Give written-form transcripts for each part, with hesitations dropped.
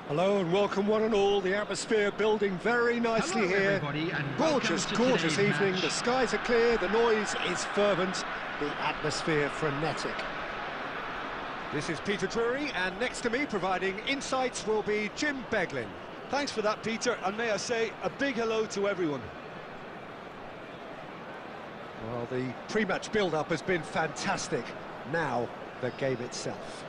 Hello and welcome one and all. The atmosphere building very nicely. Hello, here. Everybody, and Gorgeous evening. Match. The skies are clear, the noise is fervent, the atmosphere frenetic. This is Peter Drury, and next to me providing insights will be Jim Beglin. Thanks for that, Peter, and may I say a big hello to everyone. Well, the pre-match build-up has been fantastic. Now, the game itself.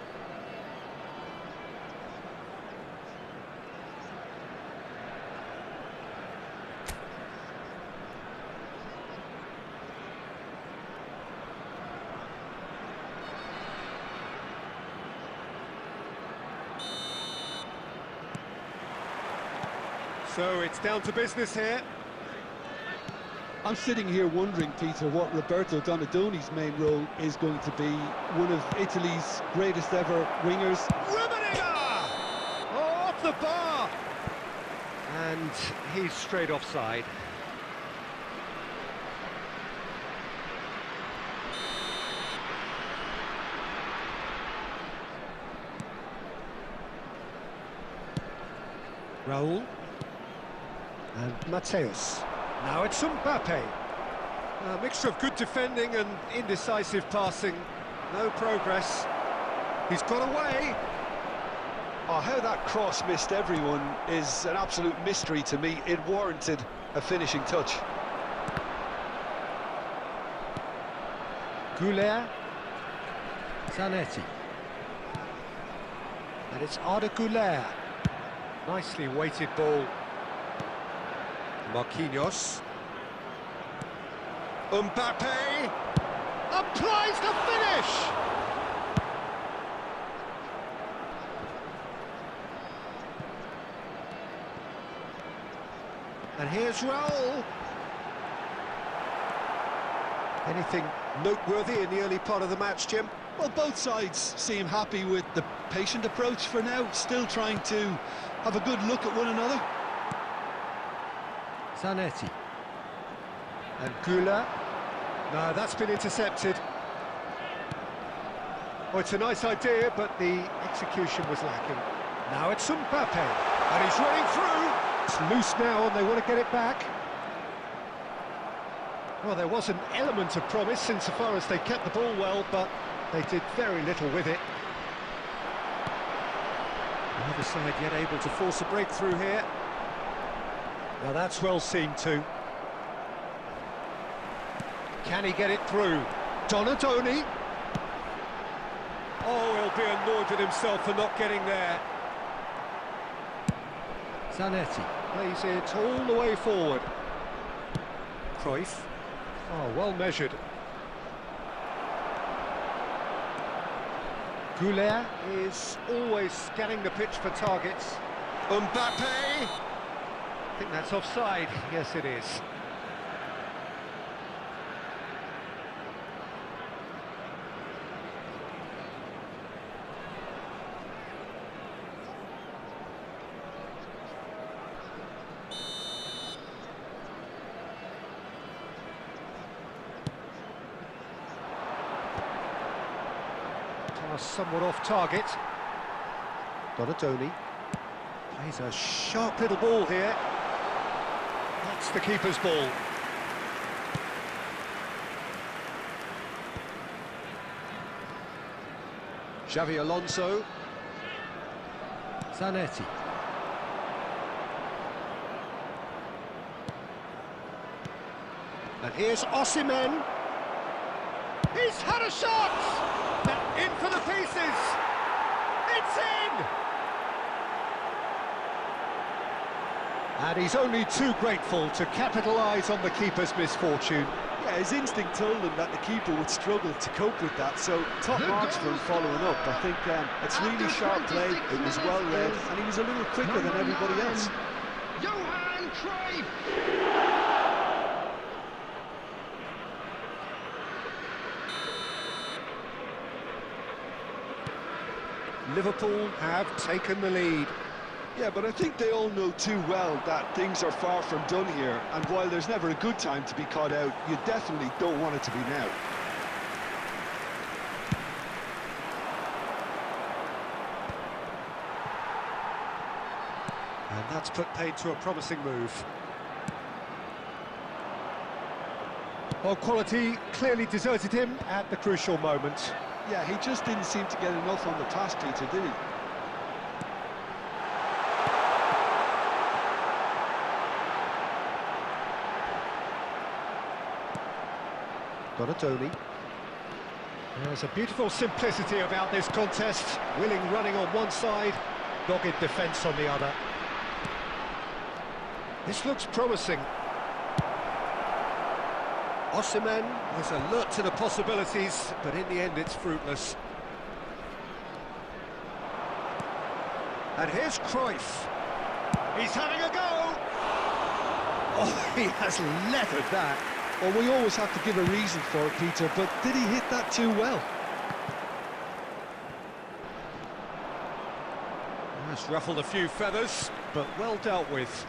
So it's down to business here. I'm sitting here wondering, Peter, what Roberto Donadoni's main role is going to be. One of Italy's greatest ever wingers. Rummenigge! Oh, off the bar! And he's straight offside. Raul. And Mateus. Now it's Mbappe. A mixture of good defending and indecisive passing. No progress. He's got away. Oh, how that cross missed everyone is an absolute mystery to me. It warranted a finishing touch. Goulet. Zanetti. And it's Arda Goulet. Nicely weighted ball. Marquinhos. Mbappe applies the finish! And here's Raul. Anything noteworthy in the early part of the match, Jim? Well, both sides seem happy with the patient approach for now, still trying to have a good look at one another. Zanetti. And Gula. No, that's been intercepted. Oh, it's a nice idea, but the execution was lacking. Now it's Mbappe, and he's running through. It's loose now, and they want to get it back. Well, there was an element of promise insofar as they kept the ball well, but they did very little with it. The other side yet able to force a breakthrough here. Now that's well seen too. Can he get it through? Donadoni. Oh, he'll be annoyed with himself for not getting there. Zanetti plays it all the way forward. Cruyff. Oh, well measured. Goulet is always scanning the pitch for targets. Mbappe! I think that's offside. Yes, it is. Somewhat off target. Donadoni plays a sharp little ball here. That's the keeper's ball. Xavi Alonso. Zanetti. And here's Osimhen. He's had a shot! In for the pieces! It's in! And he's only too grateful to capitalise on the keeper's misfortune. Yeah, his instinct told him that the keeper would struggle to cope with that, so top marks for him following up. I think it's really sharp play, it was well read, and he was a little quicker than everybody else. Johan Cruyff! Liverpool have taken the lead. Yeah, but I think they all know too well that things are far from done here, and while there's never a good time to be caught out, you definitely don't want it to be now. And that's put paid to a promising move. Well, quality clearly deserted him at the crucial moment. Yeah, he just didn't seem to get enough on the pass, Peter, did he? Donatoni. There's a beautiful simplicity about this contest. Willing running on one side, dogged defence on the other. This looks promising. Osimhen was alert to the possibilities, but in the end it's fruitless. And here's Cruyff. He's having a go! Oh, he has leathered that. Well, we always have to give a reason for it, Peter, but did he hit that too well? That's ruffled a few feathers, but well dealt with.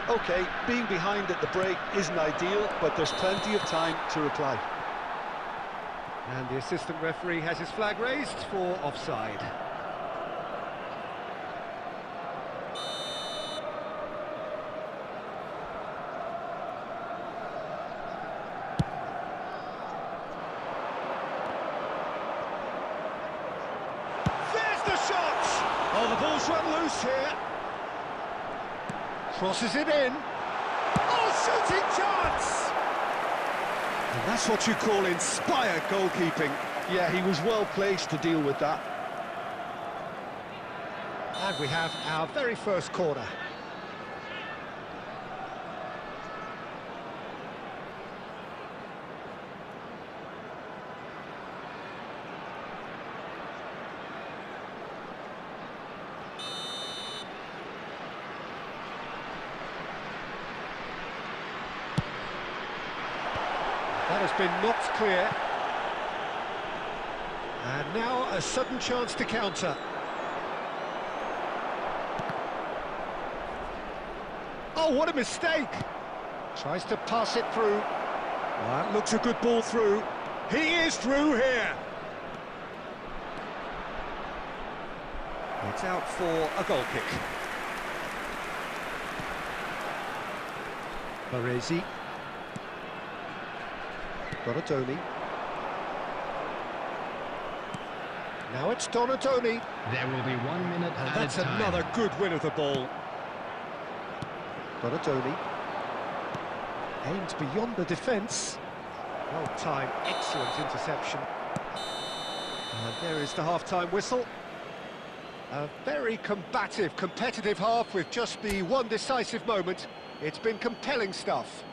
OK, being behind at the break isn't ideal, but there's plenty of time to reply. And the assistant referee has his flag raised for offside. There's the shot! Oh, the ball's run loose here. Crosses it in. Oh, shooting chance! And that's what you call inspired goalkeeping. Yeah, he was well placed to deal with that. And we have our very first corner. That has been knocked clear. And now a sudden chance to counter. Oh, what a mistake! Tries to pass it through. That looks a good ball through. He is through here. It's out for a goal kick. Baresi. Donatoni. Now it's Donatoni. There will be 1 minute And added that's time. another good win of the ball. Donatoni. Aimed beyond the defence. Well timed, excellent interception. And there is the half-time whistle. A very combative, competitive half with just the one decisive moment. It's been compelling stuff.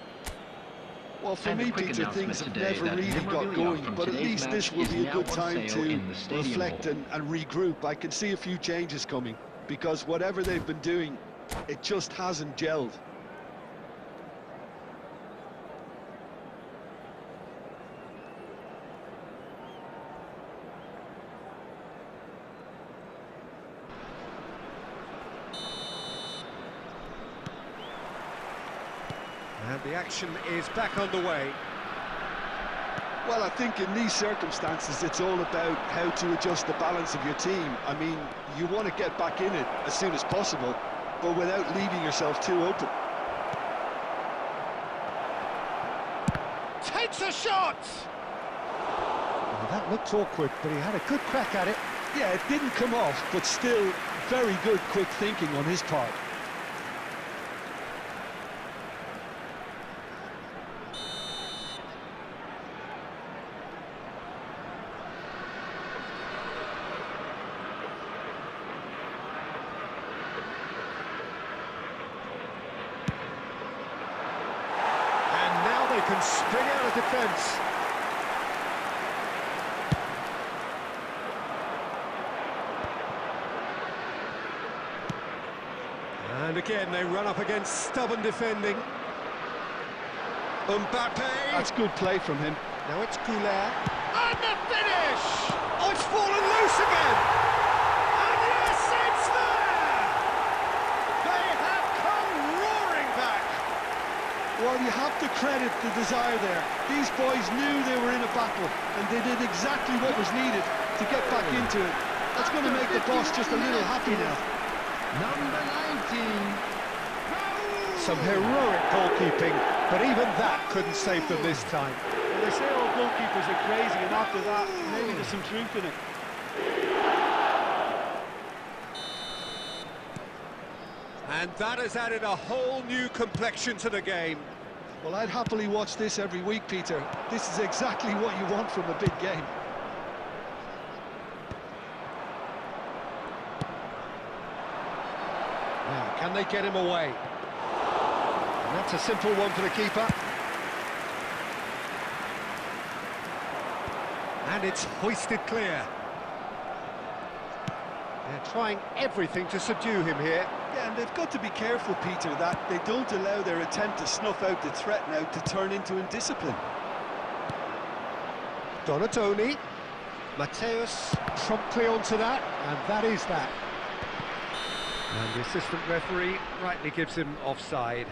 Well, for And a me, quick Peter, things have announcement never today really that got memorabilia going, from but at today's least this match will is be a now good on time sale to in the stadium reflect hall. and regroup. I can see a few changes coming, because whatever they've been doing, it just hasn't gelled. And the action is back underway. Well, I think in these circumstances, it's all about how to adjust the balance of your team. I mean, you want to get back in it as soon as possible, but without leaving yourself too open. Takes a shot! Well, that looked awkward, but he had a good crack at it. Yeah, it didn't come off, but still very good quick thinking on his part. Can spring out of defence. And again they run up against stubborn defending. Mbappe. That's good play from him. Now it's Goulart. And the finish! Oh, it's fallen loose again! And yes, it's there! They have come roaring back! Well, you have to credit the desire there. These boys knew they were in a battle, and they did exactly what was needed to get back into it. That's going to make the boss just a little happy now. Number 19. Some heroic goalkeeping, but even that couldn't save them this time. Well, they say all goalkeepers are crazy, and after that, maybe there's some truth in it. And that has added a whole new complexion to the game. Well, I'd happily watch this every week, Peter. This is exactly what you want from a big game. Now, can they get him away? And that's a simple one for the keeper. And it's hoisted clear. They're trying everything to subdue him here. Yeah, and they've got to be careful, Peter, that they don't allow their attempt to snuff out the threat now to turn into indiscipline. Donatoni. Mateus promptly onto that, and that is that. And the assistant referee rightly gives him offside.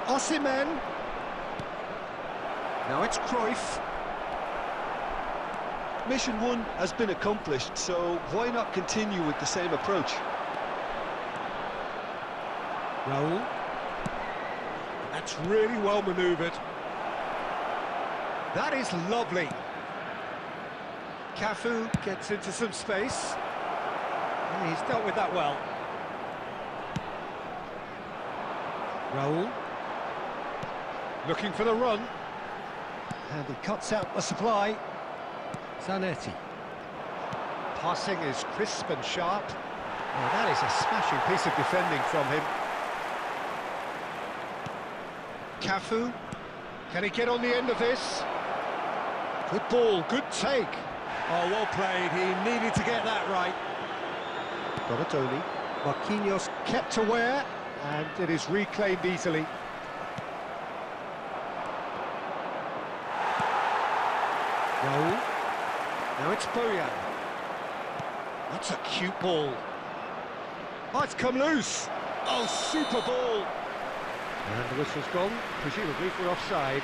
Osimhen. Now it's Cruyff. Mission 1 has been accomplished, so why not continue with the same approach? Raul. That's really well manoeuvred. That is lovely. Cafu gets into some space. Yeah, he's dealt with that well. Raul. Looking for the run. And he cuts out the supply. Zanetti. Passing is crisp and sharp. Oh, that is a smashing piece of defending from him. Cafu. Can he get on the end of this? Good ball, good take. Oh, well played. He needed to get that right. Donatoni. Marquinhos kept aware, and it is reclaimed easily. Raul. Now it's Boyan. That's a cute ball. Oh, it's come loose. Oh, super ball. And the whistle's gone, presumably for offside.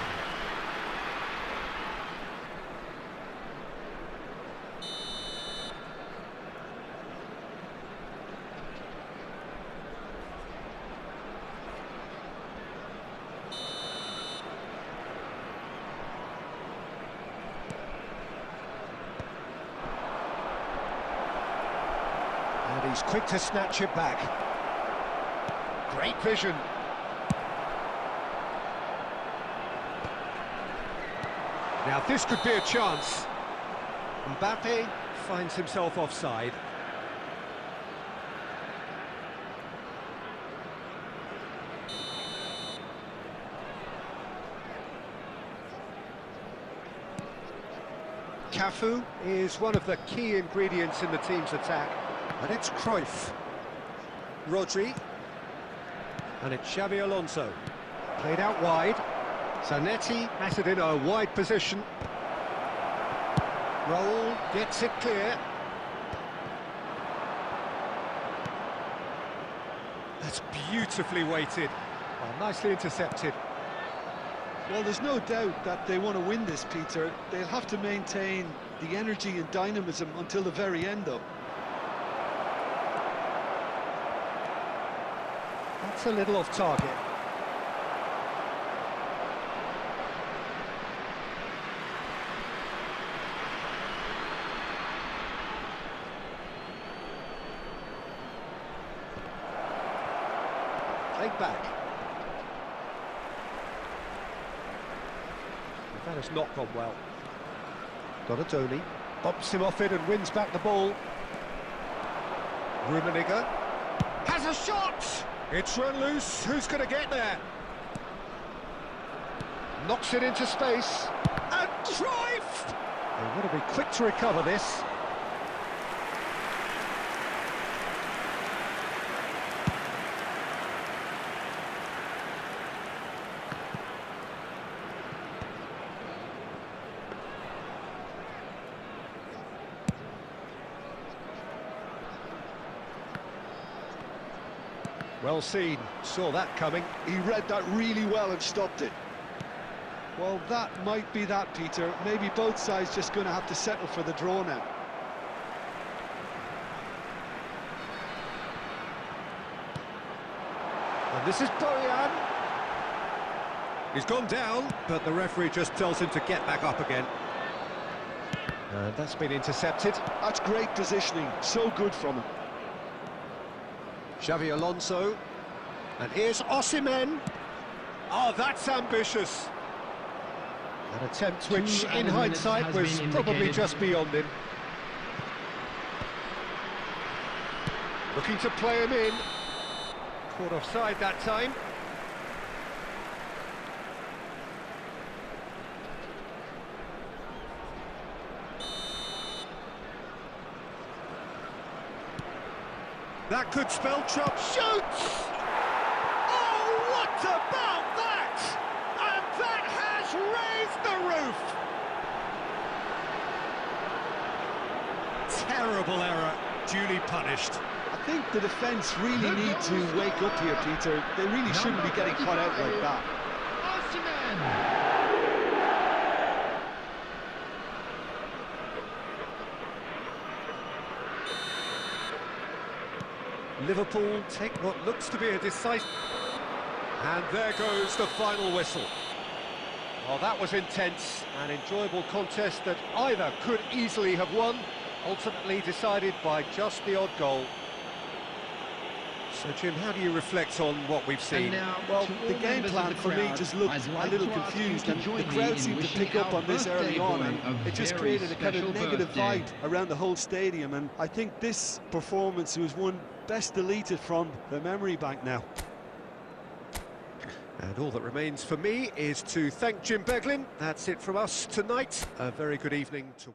And he's quick to snatch it back. Great vision. Now this could be a chance. Mbappe finds himself offside. Cafu is one of the key ingredients in the team's attack. And it's Cruyff. Rodri. And it's Xabi Alonso. Played out wide. Zanetti has it in a wide position. Raul gets it clear. That's beautifully weighted. Oh, nicely intercepted. Well, there's no doubt that they want to win this, Peter. They'll have to maintain the energy and dynamism until the very end, though. That's a little off target. Played back. That has not gone well. Donatoni bumps him off it and wins back the ball. Rummenigge has a shot! It's run loose. Who's going to get there? Knocks it into space. And Cruyff! They want to be quick to recover this. Well seen, saw that coming. He read that really well and stopped it. Well, that might be that, Peter. Maybe both sides just going to have to settle for the draw now. And this is Boyan. He's gone down, but the referee just tells him to get back up again. And that's been intercepted. That's great positioning, so good from him. Xavi Alonso. And here's Osimhen. Oh, that's ambitious. An attempt which, in hindsight, was probably just beyond him. Looking to play him in. Caught offside that time. That could spell trouble. Shoots! Oh, what about that? And that has raised the roof! Terrible error, duly punished. I think the defence really need to wake up here, Peter. They really shouldn't be getting caught out like that. Osimhen. Liverpool take what looks to be a decisive... And there goes the final whistle. Well, that was intense, an enjoyable contest that either could easily have won, ultimately decided by just the odd goal. So, Jim, how do you reflect on what we've seen? Well, the game plan for me just looked a little confused, and the crowd seemed to pick up on this early on, and it just created a kind of negative vibe around the whole stadium, and I think this performance was one best deleted from the memory bank now. And all that remains for me is to thank Jim Beglin. That's it from us tonight. A very good evening to...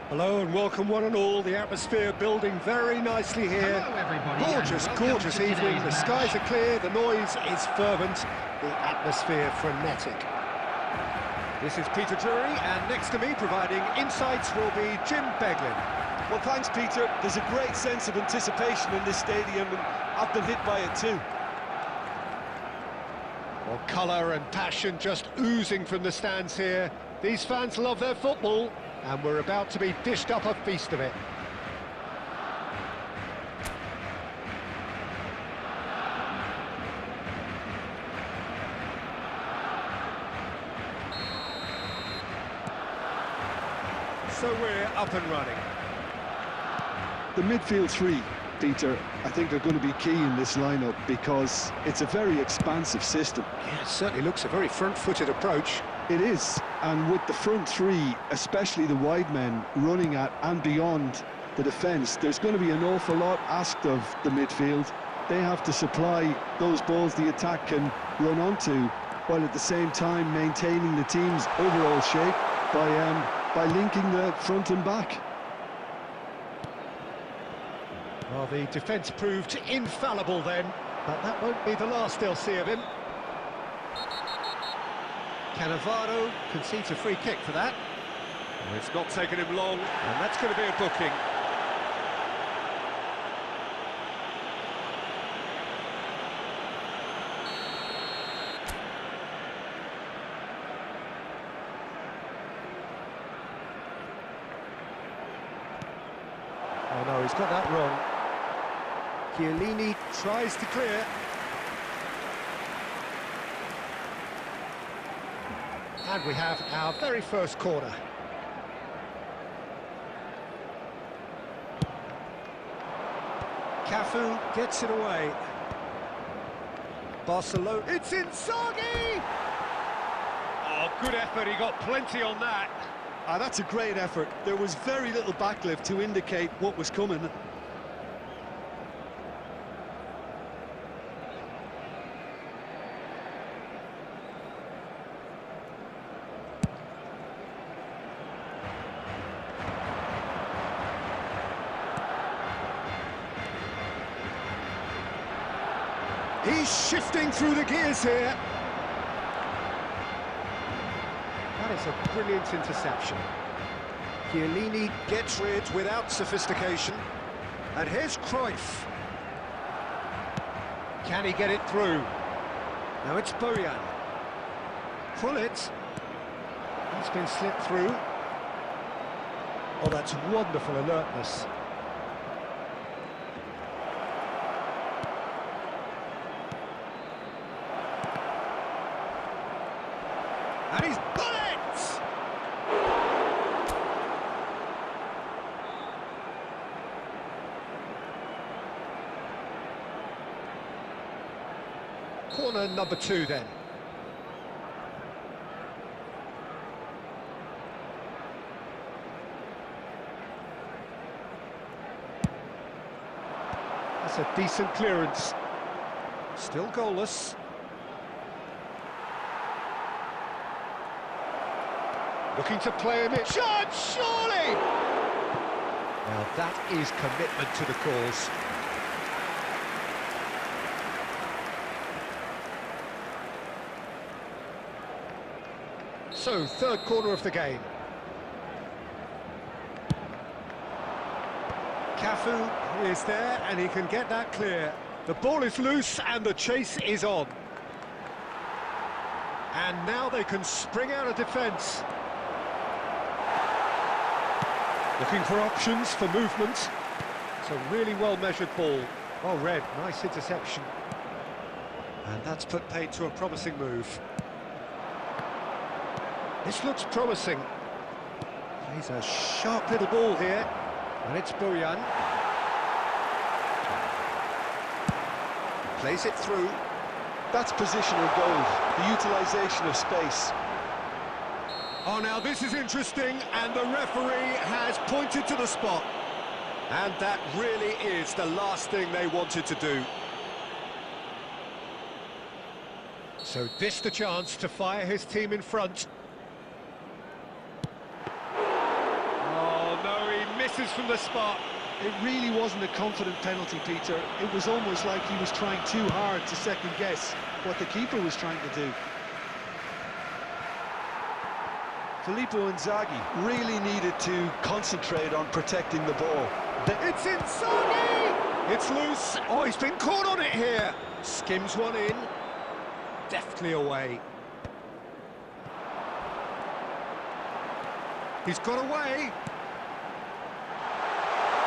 Hello and welcome one and all. The atmosphere building very nicely here. Hello everybody. Gorgeous evening. The skies are clear, the noise is fervent, the atmosphere frenetic. This is Peter Drury, and next to me providing insights will be Jim Beglin. Well, thanks, Peter. There's a great sense of anticipation in this stadium, and I've been hit by it too. Well, colour and passion just oozing from the stands here. These fans love their football, and we're about to be dished up a feast of it. So we're up and running. The midfield three, Peter, I think are going to be key in this lineup because it's a very expansive system. Yeah, it certainly looks a very front-footed approach. It is, and with the front three, especially the wide men, running at and beyond the defence, there's going to be an awful lot asked of the midfield. They have to supply those balls the attack can run onto, while at the same time maintaining the team's overall shape by linking the front and back. Well, the defence proved infallible then, but that won't be the last they'll see of him. Cannavaro concedes a free kick for that. Well, it's not taken him long, and that's going to be a booking. Oh no, he's got that wrong. Chiellini tries to clear. And we have our very first corner. Cafu gets it away. Barcelona, it's Inzaghi! Oh, good effort, he got plenty on that. That's a great effort. There was very little backlift to indicate what was coming. He's shifting through the gears here. That is a brilliant interception. Chiellini gets rid without sophistication. And here's Cruyff. Can he get it through? Now it's Bojan. Pull it. It's been slipped through. Oh, that's wonderful alertness. And he's got it! Corner number 2 then. That's a decent clearance. Still goalless. Looking to play him in. Shot, surely! Now that is commitment to the cause. So, third corner of the game. Cafu is there and he can get that clear. The ball is loose and the chase is on. And now they can spring out of defence. Looking for options for movement. It's a really well-measured ball. Well read, nice interception. And that's put paid to a promising move. This looks promising. Plays a sharp little ball here. And it's Bojan. Plays it through. That's positional goal, the utilisation of space. Oh, now this is interesting, and the referee has pointed to the spot. And that really is the last thing they wanted to do. So this the chance to fire his team in front. Oh, no, he misses from the spot. It really wasn't a confident penalty, Peter. It was almost like he was trying too hard to second-guess what the keeper was trying to do. Filippo Inzaghi really needed to concentrate on protecting the ball. It's Inzaghi! It's loose. Oh, he's been caught on it here. Skims one in. Deftly away. He's got away.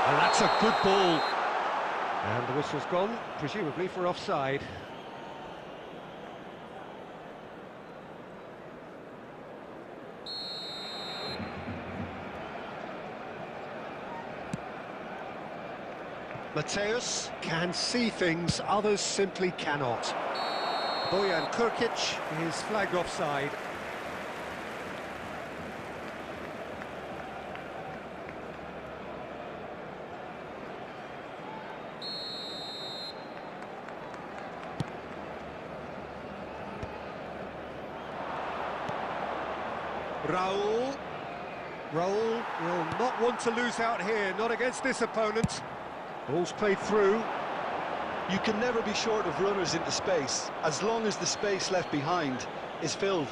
And that's a good ball. And the whistle's gone, presumably for offside. Mateus can see things others simply cannot. Bojan Kurkic is flagged offside. Raul will not want to lose out here, not against this opponent. Ball's played through. You can never be short of runners into space, as long as the space left behind is filled.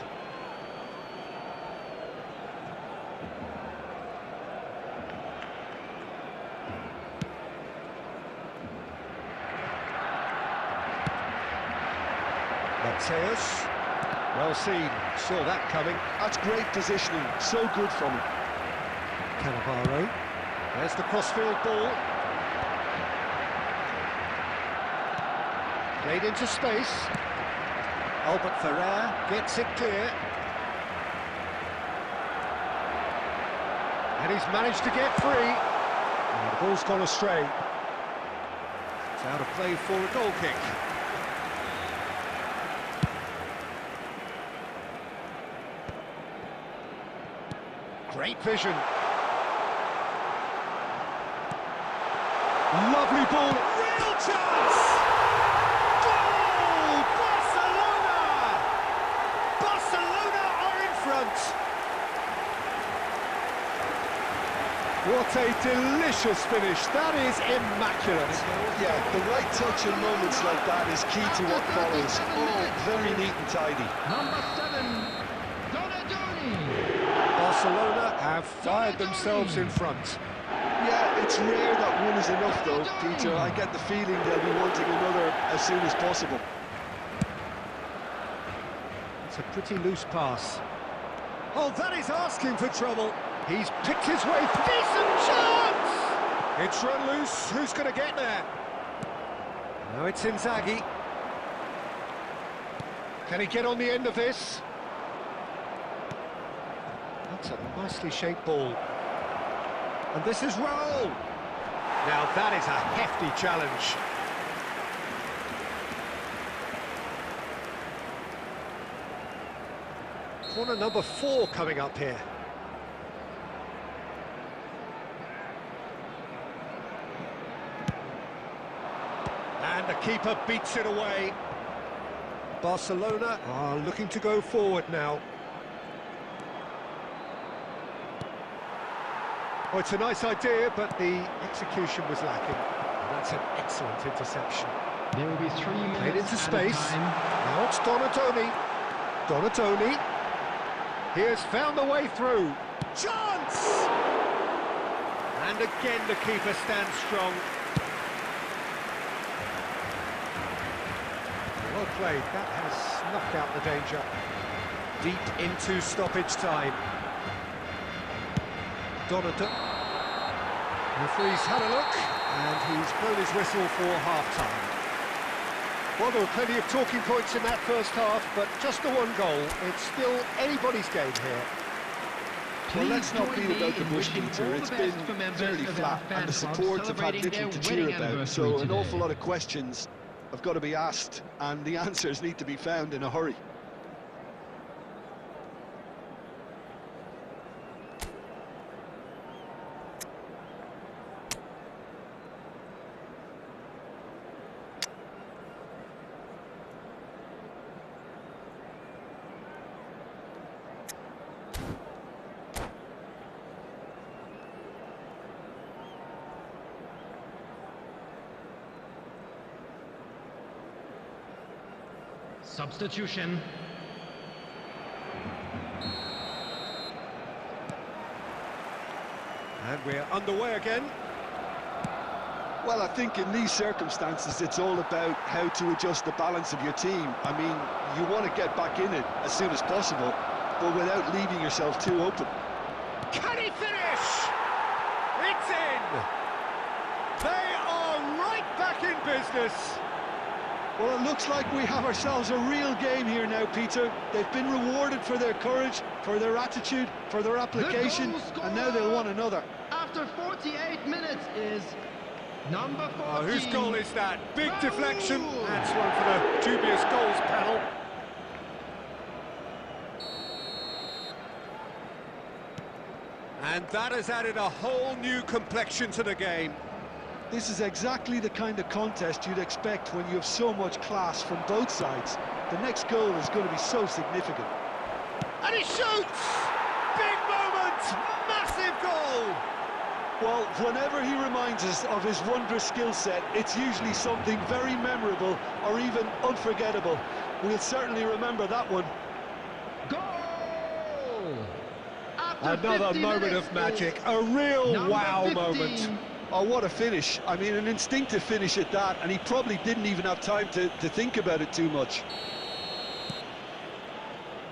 Mateus, well seen, saw that coming. That's great positioning, so good from him. Cannavaro, there's the crossfield ball. Played into space. Albert Ferrer gets it clear. And he's managed to get free. And the ball's gone astray. It's out of play for a goal kick. Great vision. Lovely ball. Real chance! Goal! Barcelona! Barcelona are in front. What a delicious finish. That is immaculate. Yeah, the right touch in moments like that is key to what follows. Oh, very neat and tidy. Number 7, Donadoni. Barcelona have fired themselves in front. Yeah, it's rare that one is enough though, Peter. I get the feeling they'll be wanting another as soon as possible. It's a pretty loose pass. Oh, that is asking for trouble. He's picked his way. Decent chance! It's run loose. Who's going to get there? Now it's Inzaghi. Can he get on the end of this? That's a nicely shaped ball. And this is Raul. Now that is a hefty challenge. Corner number 4 coming up here. And the keeper beats it away. Barcelona are looking to go forward now. Well, it's a nice idea, but the execution was lacking. That's an excellent interception. There will be 3 minutes. Played into space. Now it's Donatoni. Donatoni. He has found the way through. Chance! And again the keeper stands strong. Well played. That has snuffed out the danger. Deep into stoppage time. Donato. Referee's had a look, and he's blown his whistle for half-time. Well, there were plenty of talking points in that first half, but just the one goal. It's still anybody's game here. Well, let's not beat about the bush, Peter. It's been fairly flat, and the support have had little to cheer about, so an awful lot of questions have got to be asked, and the answers need to be found in a hurry. Substitution. And we're underway again. Well, I think in these circumstances, it's all about how to adjust the balance of your team. I mean, you want to get back in it as soon as possible, but without leaving yourself too open. Can he finish? It's in! They are right back in business. Well, it looks like we have ourselves a real game here now, Peter. They've been rewarded for their courage, for their attitude, for their application, and now they'll want another. After 48 minutes is number 14. Oh, whose goal is that? Big deflection. That's one for the dubious goals panel. And that has added a whole new complexion to the game. This is exactly the kind of contest you'd expect when you have so much class from both sides. The next goal is going to be so significant. And he shoots! Big moment! Massive goal! Well, whenever he reminds us of his wondrous skill set, it's usually something very memorable or even unforgettable. We'll certainly remember that one. Goal! Another moment of magic, a real wow 15. moment. Oh, what a finish. I mean, an instinctive finish at that, and he probably didn't even have time to think about it too much.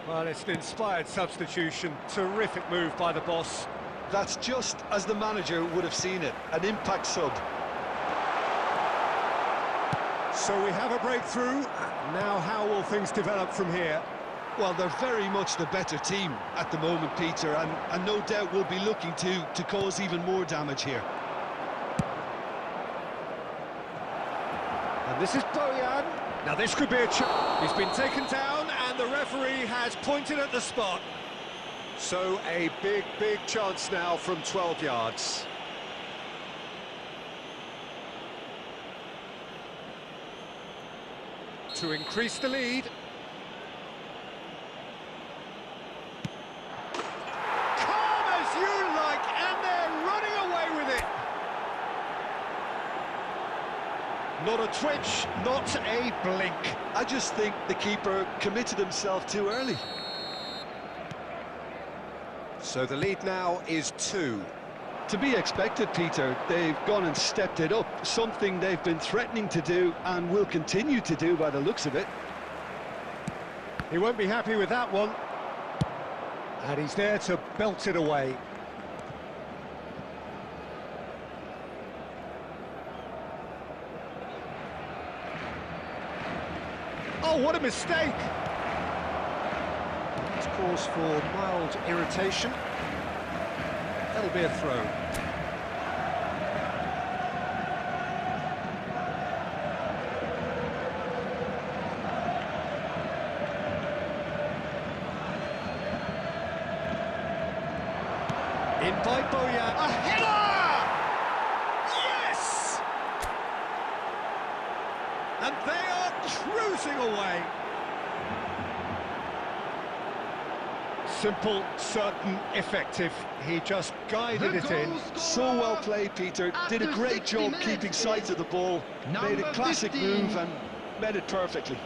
Well, it's an inspired substitution. Terrific move by the boss. That's just as the manager would have seen it, an impact sub. So we have a breakthrough. Now how will things develop from here? Well, they're very much the better team at the moment, Peter, and no doubt will be looking to cause even more damage here. And this is Bojan. Now this could be a chance. He's been taken down and the referee has pointed at the spot. So a big chance now from 12 yards. To increase the lead. Calm as you like, and they're running away with it. Not a twitch, not a blink. I just think the keeper committed himself too early. So the lead now is 2. To be expected, Peter. They've gone and stepped it up, something they've been threatening to do and will continue to do by the looks of it. He won't be happy with that one. And he's there to belt it away. Oh, what a mistake! It's cause for mild irritation. That'll be a throw. In by Boya, a header! Yes! And they are cruising away. Simple, certain, effective. He just guided it in. So well played, Peter. Did a great job keeping sight of the ball. Made a classic move and met it perfectly.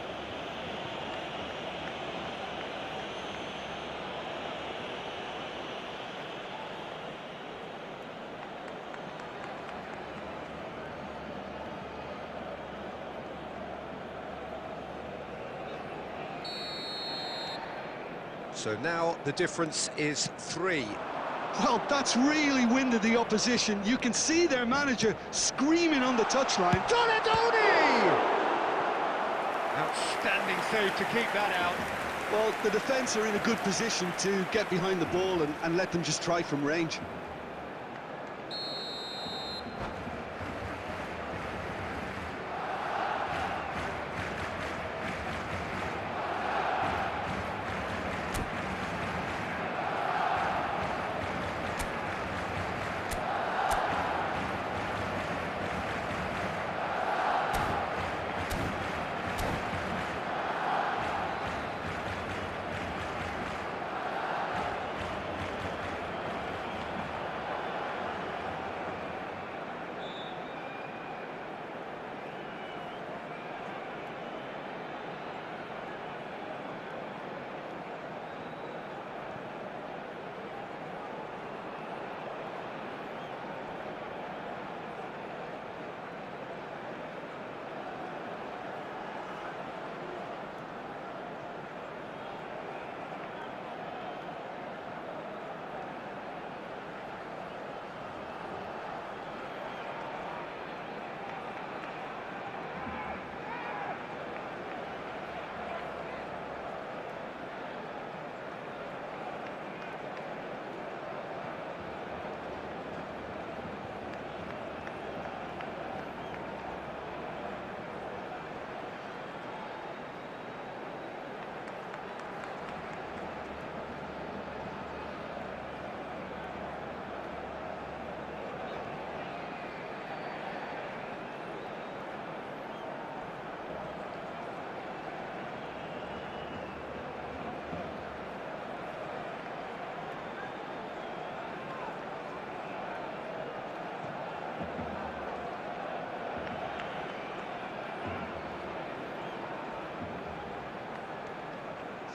So now the difference is 3. Well, that's really winded the opposition. You can see their manager screaming on the touchline. Donadoni! Outstanding save to keep that out. Well, the defence are in a good position to get behind the ball and let them just try from range.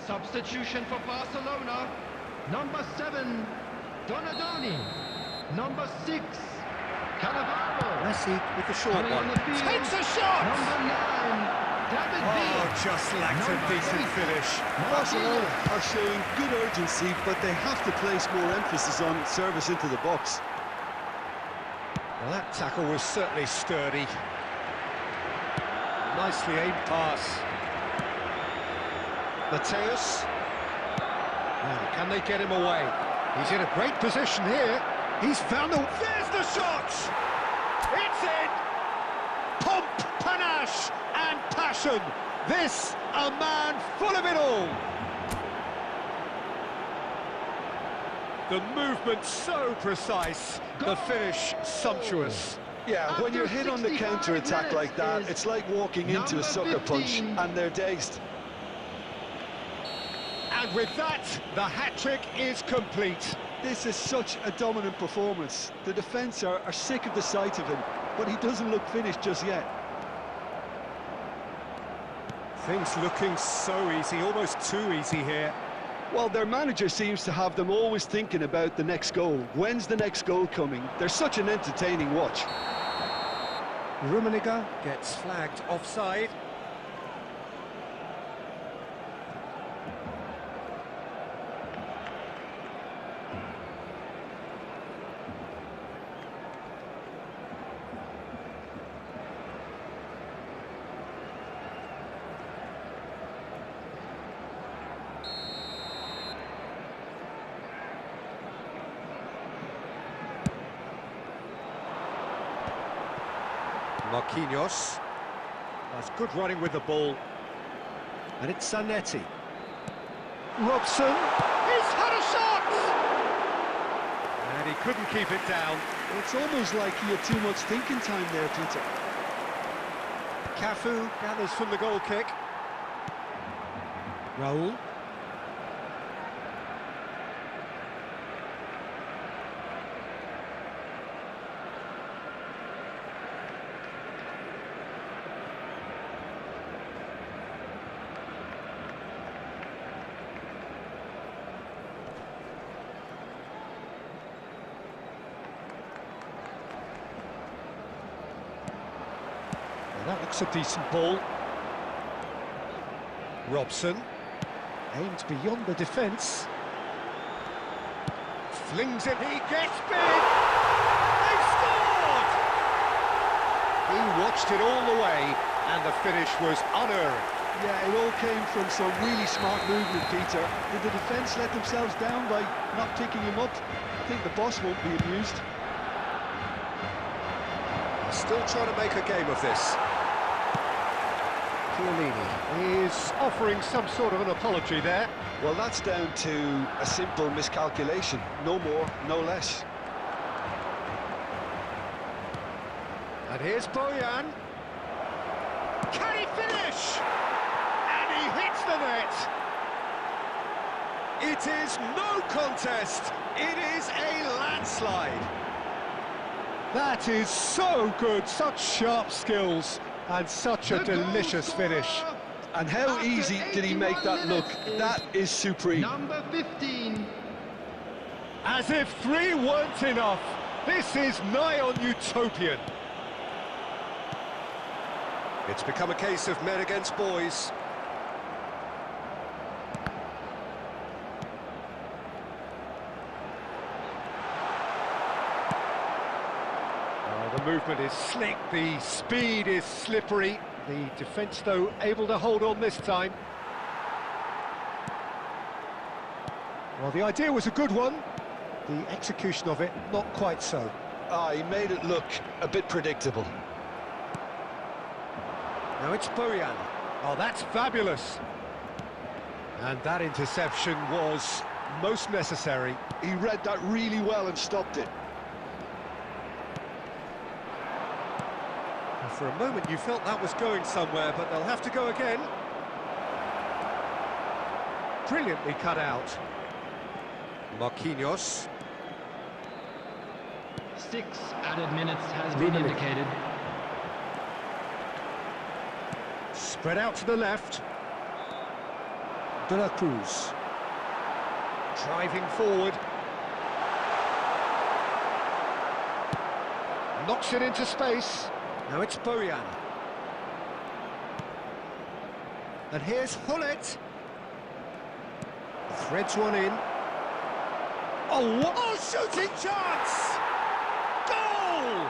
Substitution for Barcelona. Number 7, Donadoni. Number 6, Cannavaro. Messi with the short Coming on one. the field. Takes a shot! Number 9, David Oh, Villa. just lacked a Number decent 8, finish. Barcelona are showing good urgency, but they have to place more emphasis on service into the box. Well, that tackle was certainly sturdy. Nicely aimed pass. Mateus. Now, can they get him away? He's in a great position here. He's found the... There's the shot! It's in! Pomp, panache and passion. This, a man full of it all. The movement so precise, the finish sumptuous. Yeah, when you're hit on the counter-attack like that, it's like walking into a sucker punch, and they're dazed. And with that, the hat-trick is complete. This is such a dominant performance. The defence are sick of the sight of him, but he doesn't look finished just yet. Things looking so easy, almost too easy here. Well, their manager seems to have them always thinking about the next goal. When's the next goal coming? They're such an entertaining watch. Rummenigge gets flagged offside. Marquinhos. That's good running with the ball. And it's Zanetti. Robson. He's had a shot! And he couldn't keep it down. It's almost like he had too much thinking time there, Peter. Cafu gathers from the goal kick. Raul. That looks a decent ball. Robson aimed beyond the defence. Flings it, he gets big! They've scored! He watched it all the way, and the finish was unerring. Yeah, it all came from some really smart movement, Peter. Did the defence let themselves down by not picking him up? I think the boss won't be amused. Still trying to make a game of this. Chiellini is offering some sort of an apology there. Well, that's down to a simple miscalculation. No more, no less. And here's Bojan. Can he finish? And he hits the net. It is no contest. It is a landslide. That is so good, such sharp skills, and such a delicious finish. And how easy did he make that look? That is supreme. Number 15. As if 3 weren't enough, this is nigh on utopian. It's become a case of men against boys. The movement is slick, the speed is slippery. The defence, though, able to hold on this time. Well, the idea was a good one. The execution of it, not quite so. He made it look a bit predictable. Now it's Bojan. Oh, that's fabulous. And that interception was most necessary. He read that really well and stopped it. For a moment you felt that was going somewhere, but they'll have to go again. Brilliantly cut out. Marquinhos. 6 added minutes has been indicated. Spread out to the left. De la Cruz. Driving forward. Knocks it into space. Now it's Bojan. And here's Hullet. Threads one in. Oh, what a shooting chance! Goal!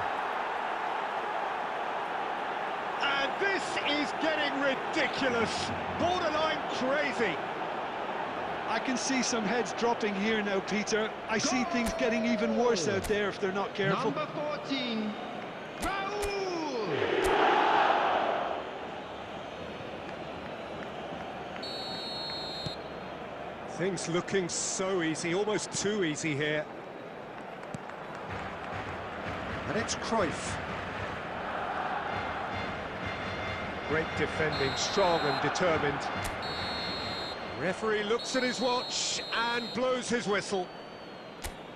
And this is getting ridiculous. Borderline crazy. I can see some heads dropping here now, Peter. I see things getting even worse out there if they're not careful. Number 14. Things looking so easy, almost too easy here. And it's Cruyff. Great defending, strong and determined. Referee looks at his watch and blows his whistle.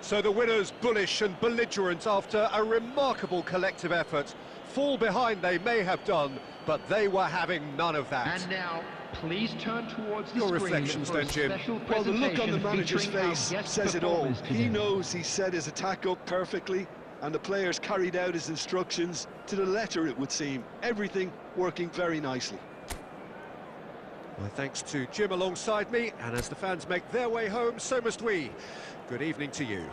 So the winner's bullish and belligerent after a remarkable collective effort. fall behind they may have done, but they were having none of that. And now, please turn towards the Your screen reflections for a then, Jim. special Well, the look on the presentation manager's featuring our face guest says it all. performers He today. knows he set his attack up perfectly, and the players carried out his instructions to the letter, it would seem. Everything working very nicely. My thanks to Jim alongside me, and as the fans make their way home, so must we. Good evening to you.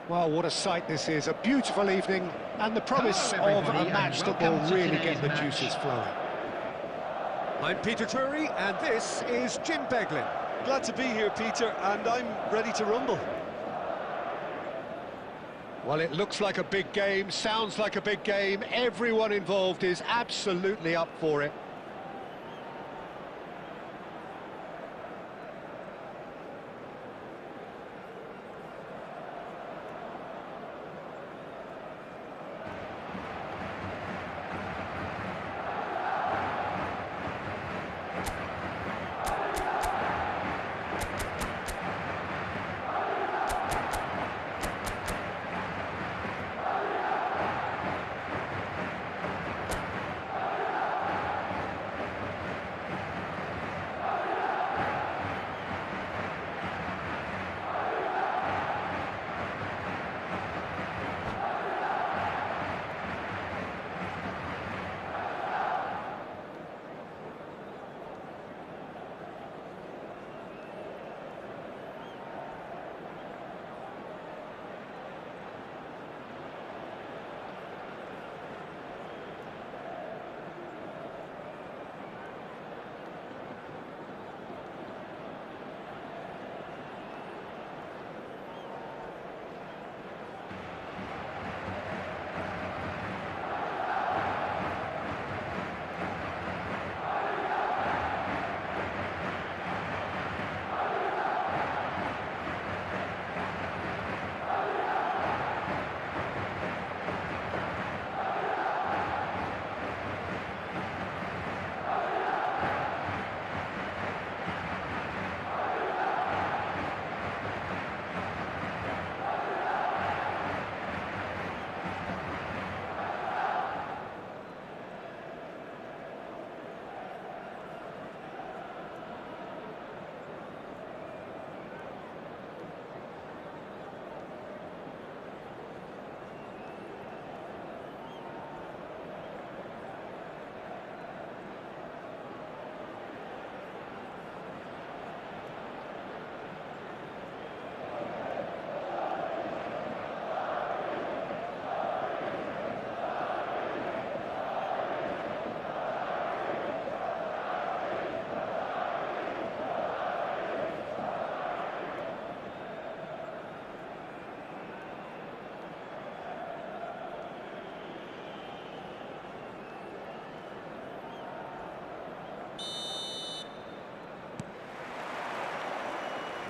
Well, what a sight this is. A beautiful evening and the promise of a match that will really get the juices flowing. I'm Peter Drury and this is Jim Beglin. Glad to be here, Peter, and I'm ready to rumble. Well, it looks like a big game, sounds like a big game. Everyone involved is absolutely up for it.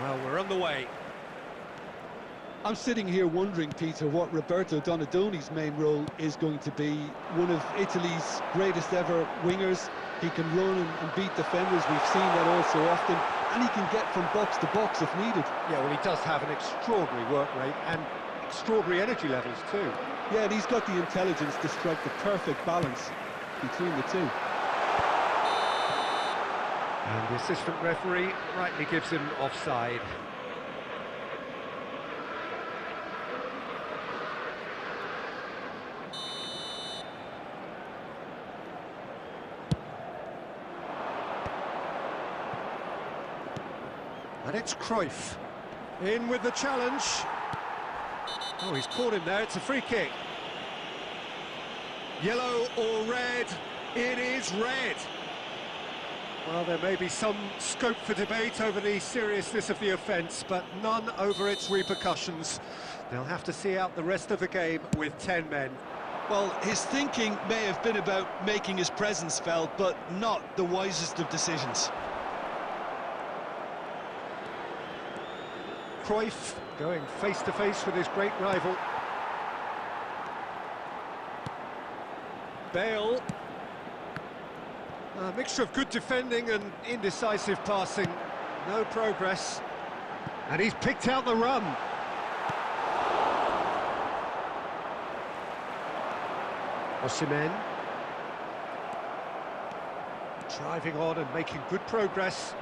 Well, we're on the way. I'm sitting here wondering, Peter, what Roberto Donadoni's main role is going to be. One of Italy's greatest ever wingers. He can run and beat defenders. We've seen that all so often. And he can get from box to box if needed. Yeah, well, he does have an extraordinary work rate and extraordinary energy levels too. Yeah, and he's got the intelligence to strike the perfect balance between the two. And the assistant referee rightly gives him offside. And it's Cruyff. In with the challenge. Oh, he's caught him there, it's a free kick. Yellow or red? It is red. Well, there may be some scope for debate over the seriousness of the offence, but none over its repercussions. They'll have to see out the rest of the game with 10 men. Well, his thinking may have been about making his presence felt, but not the wisest of decisions. Cruyff going face-to-face with his great rival. Bale. A mixture of good defending and indecisive passing. No progress. And he's picked out the run. Osimhen. Driving on and making good progress.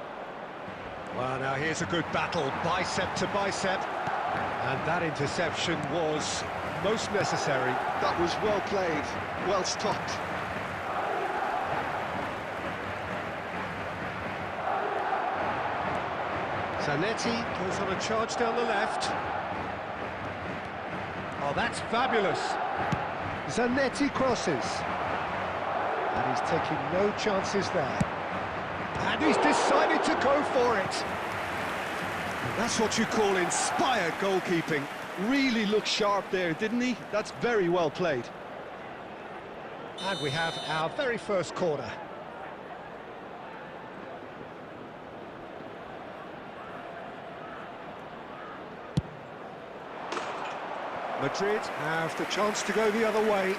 Well, now here's a good battle, bicep to bicep. And that interception was most necessary. That was well played, well stopped. Zanetti goes on a charge down the left. Oh, that's fabulous. Zanetti crosses. And he's taking no chances there. And he's decided to go for it. And that's what you call inspired goalkeeping. Really looked sharp there, didn't he? That's very well played. And we have our very first corner. Madrid have the chance to go the other way.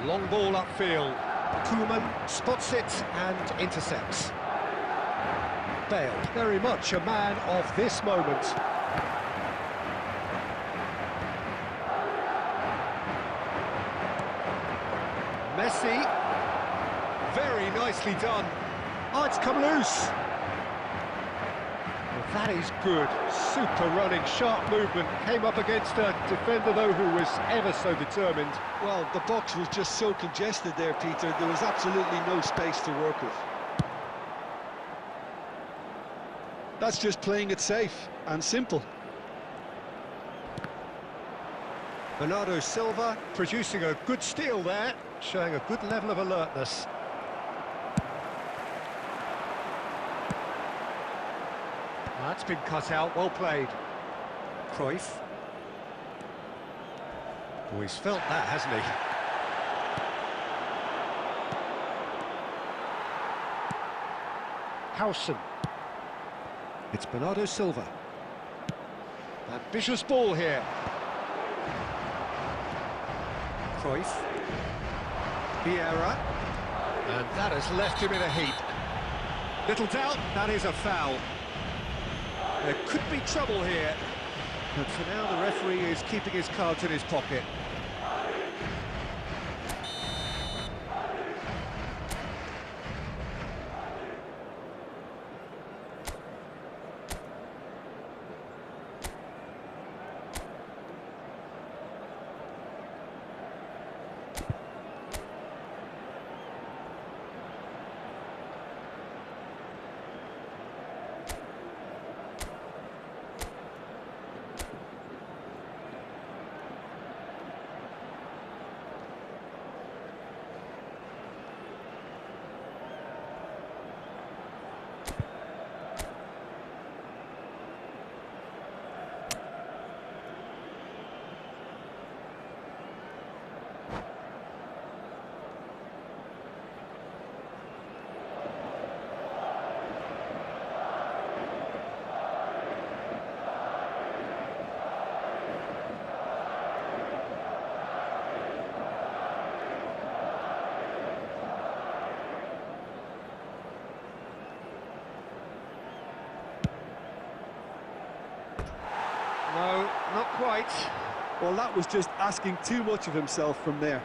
Long ball upfield. Koeman spots it and intercepts. Bale, very much a man of this moment. Messi. Very nicely done. Oh, it's come loose. Well, that is good. Super running, sharp movement. Came up against a defender, though, who was ever so determined. Well, the box was just so congested there, Peter. There was absolutely no space to work with. That's just playing it safe and simple. Bernardo Silva producing a good steal there, showing a good level of alertness. That's been cut out, well played. Cruyff. Oh, he's felt that, hasn't he? Howson. It's Bernardo Silva. Ambitious ball here. Cruyff. Vieira. And that has left him in a heap. Little doubt, that is a foul. There could be trouble here. But for now, the referee is keeping his cards in his pocket. No, not quite. Well, that was just asking too much of himself from there.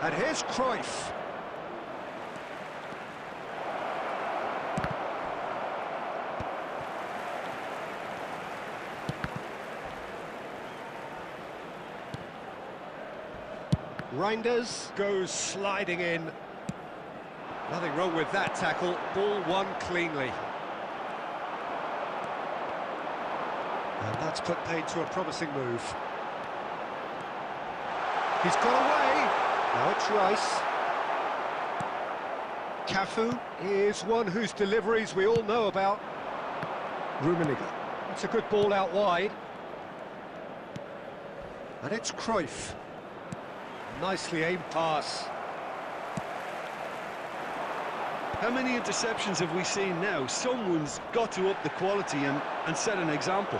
And here's Cruyff. Reinders goes sliding in. Nothing wrong with that tackle. Ball won cleanly. And that's put paid to a promising move. He's got away. Now it's Rice. Cafu is one whose deliveries we all know about. Rummenigge. It's a good ball out wide. And it's Cruyff. Nicely aimed pass. How many interceptions have we seen now? Someone's got to up the quality and set an example.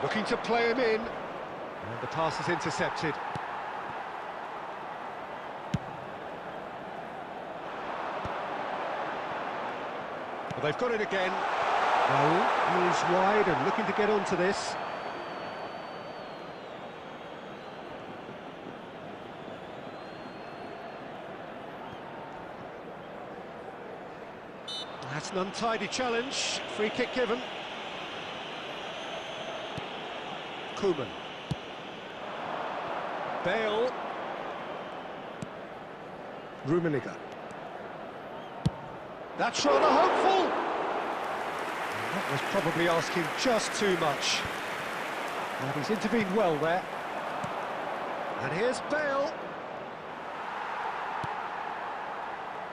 Looking to play him in. And the pass is intercepted. Well, they've got it again. Raul is wide and looking to get onto this. That's an untidy challenge. Free kick given. Koeman. Bale. Rummenigge. That's rather hopeful. And that was probably asking just too much. And he's intervened well there. And here's Bale.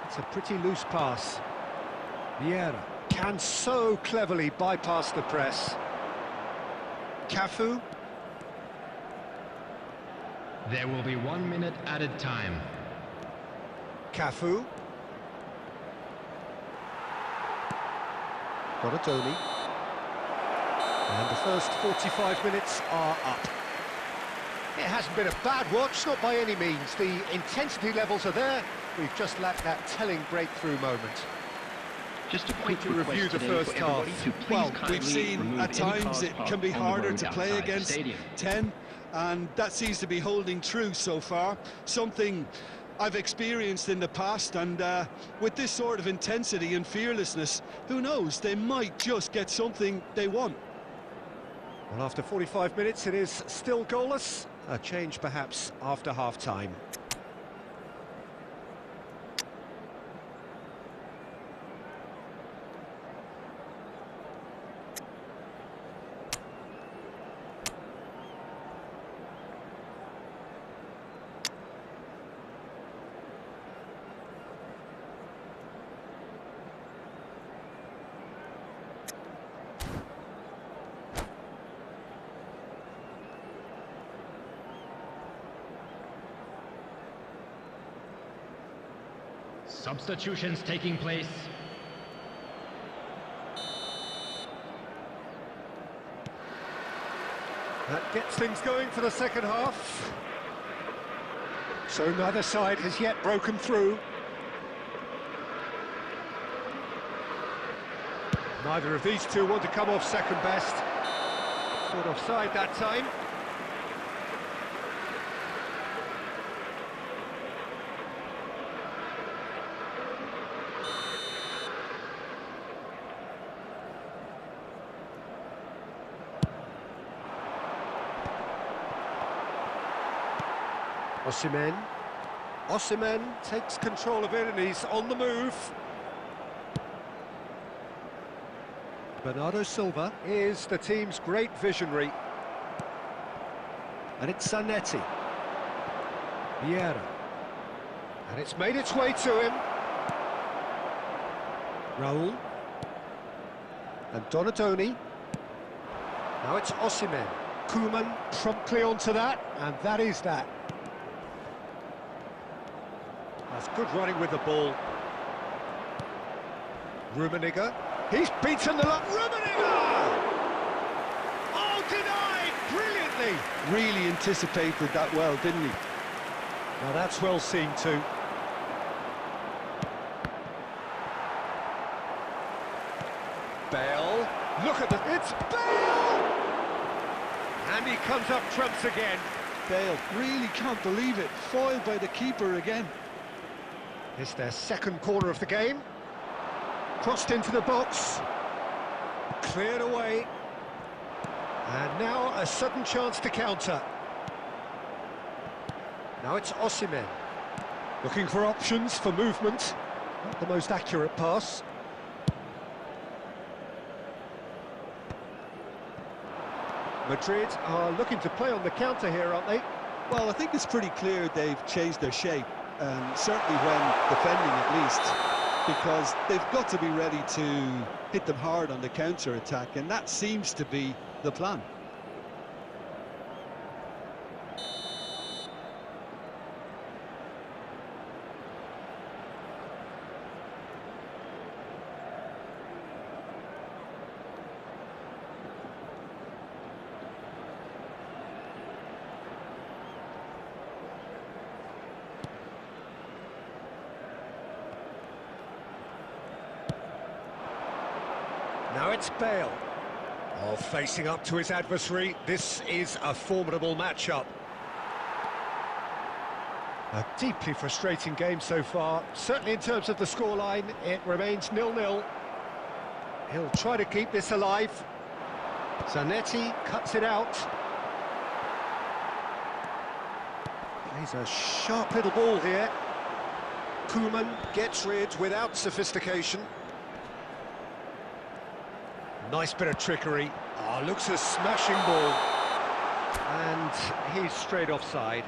It's a pretty loose pass. Vieira can so cleverly bypass the press. Cafu. There will be 1 minute added time. Cafu. Donatoni. And the first 45 minutes are up. It hasn't been a bad watch, not by any means. The intensity levels are there. We've just lacked that telling breakthrough moment. Just a quick to review the first half. Well, we've seen at times it can be harder to play against 10, and that seems to be holding true so far. Something I've experienced in the past, and with this sort of intensity and fearlessness, who knows, they might just get something they want. Well, after 45 minutes, it is still goalless. A change perhaps after half-time. Substitutions taking place. That gets things going for the second half. So neither side has yet broken through. Neither of these two want to come off second best. Caught offside that time. Osimhen takes control of it and he's on the move. Bernardo Silva is the team's great visionary. And it's Zanetti. Vieira. And it's made its way to him. Raul. And Donatoni. Now it's Osimhen. Koeman promptly onto that, and that is that. That's good running with the ball. Rummenigge. He's beaten the line. Rummenigge! Oh, denied brilliantly. Mbappe. Really anticipated that well, didn't he? Now that's well seen too. Bale, look at the... It's Bale! And he comes up trumps again. Bale, really can't believe it. Foiled by the keeper again. It's their second corner of the game. Crossed into the box. Cleared away. And now a sudden chance to counter. Now it's Osimhen. Looking for options for movement. Not the most accurate pass. Madrid are looking to play on the counter here, aren't they? Well, I think it's pretty clear they've changed their shape, certainly when defending at least, because they've got to be ready to hit them hard on the counter-attack, and that seems to be the plan. Now it's Bale. Oh, facing up to his adversary. This is a formidable matchup. A deeply frustrating game so far. Certainly in terms of the scoreline, it remains 0-0. He'll try to keep this alive. Zanetti cuts it out. Plays a sharp little ball here. Koeman gets rid without sophistication. Nice bit of trickery. Oh, looks a smashing ball. And he's straight offside.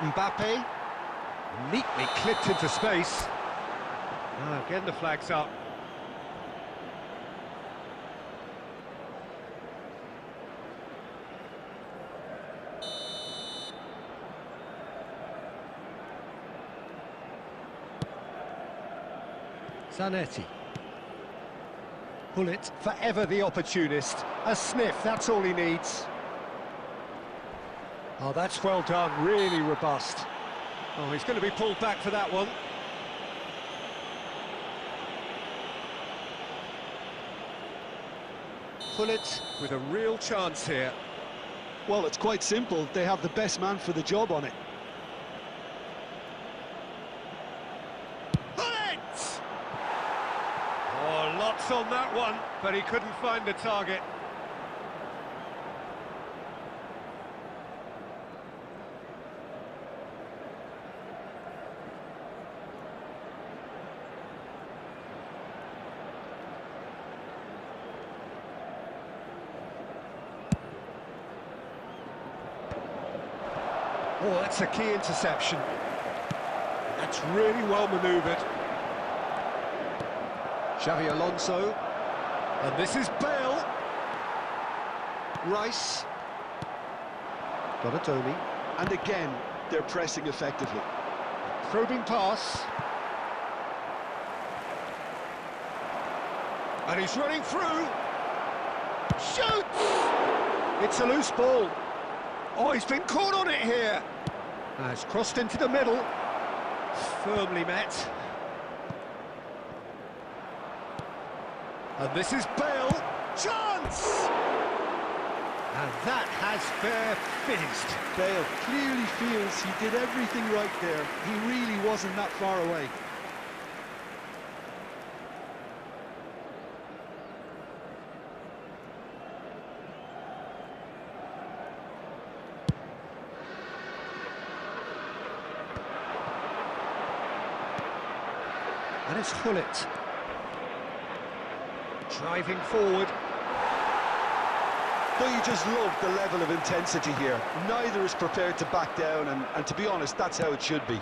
Mbappe, neatly clipped into space. Oh, again the flag's up. Zanetti. Pullet, forever the opportunist. A sniff, that's all he needs. Oh, that's well done, really robust. Oh, he's going to be pulled back for that one. Pullet with a real chance here. Well, it's quite simple. They have the best man for the job on it. Pullet! Oh, lots on that one, but he couldn't find the target. Oh, that's a key interception. That's really well manoeuvred. Xavi Alonso. And this is Bale. Rice. Donatoni. And again, they're pressing effectively. Probing pass. And he's running through. Shoots! It's a loose ball. Oh, he's been caught on it here. It's crossed into the middle. Firmly met. And this is Bale. Chance! And that has fair finished. Bale clearly feels he did everything right there. He really wasn't that far away. And it's Hullet. Driving forward. But you just love the level of intensity here. Neither is prepared to back down, and to be honest, that's how it should be.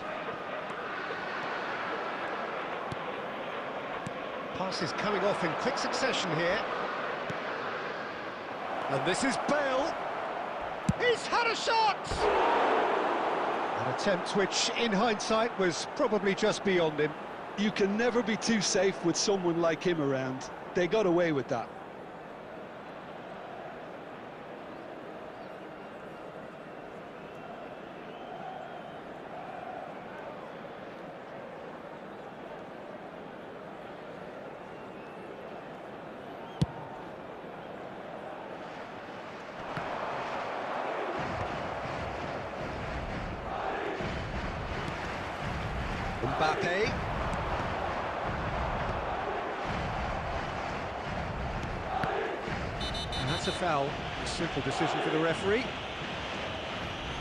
Passes coming off in quick succession here. And this is Bale. He's had What a shot! An attempt which, in hindsight, was probably just beyond him. You can never be too safe with someone like him around. They got away with that. Mbappe. And that's a foul. A simple decision for the referee.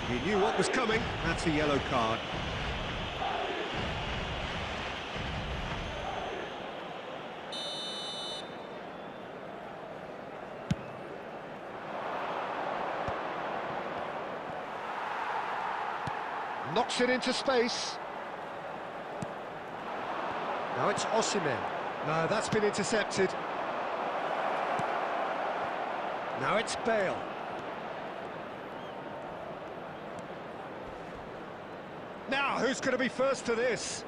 He knew what was coming. That's a yellow card. Knocks it into space. Now it's Osimhen. No, that's been intercepted. Now it's Bale. Now, who's going to be first to this?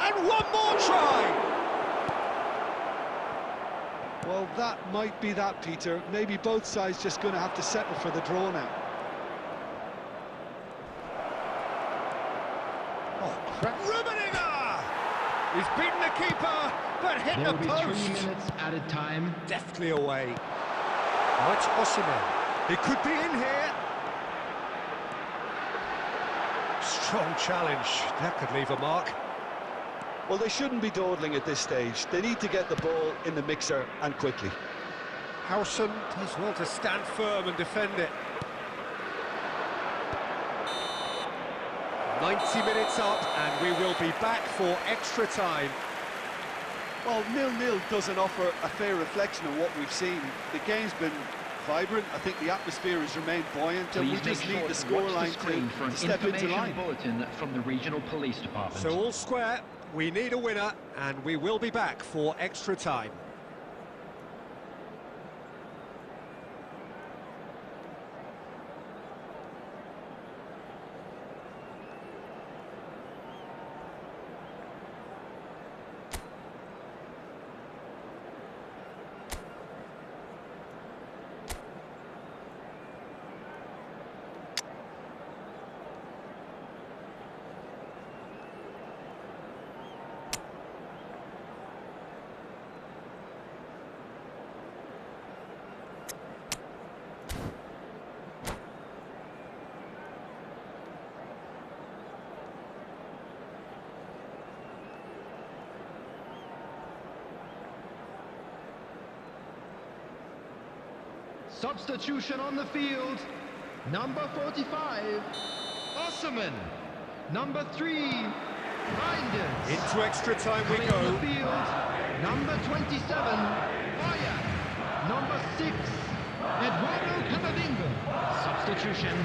And one more try! Well, that might be that, Peter. Maybe both sides just going to have to settle for the draw now. Rummenigge! He's beaten the keeper, but hit There the will be post. 3 minutes added time. Deftly away. Now it's Osimhen. He could be in here. Strong challenge. That could leave a mark. Well, they shouldn't be dawdling at this stage. They need to get the ball in the mixer and quickly. Howson does well to stand firm and defend it. 90 minutes up, and we will be back for extra time. Well, 0-0 doesn't offer a fair reflection of what we've seen. The game's been vibrant. I think the atmosphere has remained buoyant, and we Please just make need sure the to watch the scoreline screen for an to step into information line. bulletin from the regional police department. So all square, we need a winner, and we will be back for extra time. Substitution on the field. Number 45, Osimhen. Number 3, Reinders. Into extra time we Coming on go. the field. Number 27, Oya. Number 6, Eduardo Camavinga. Substitution.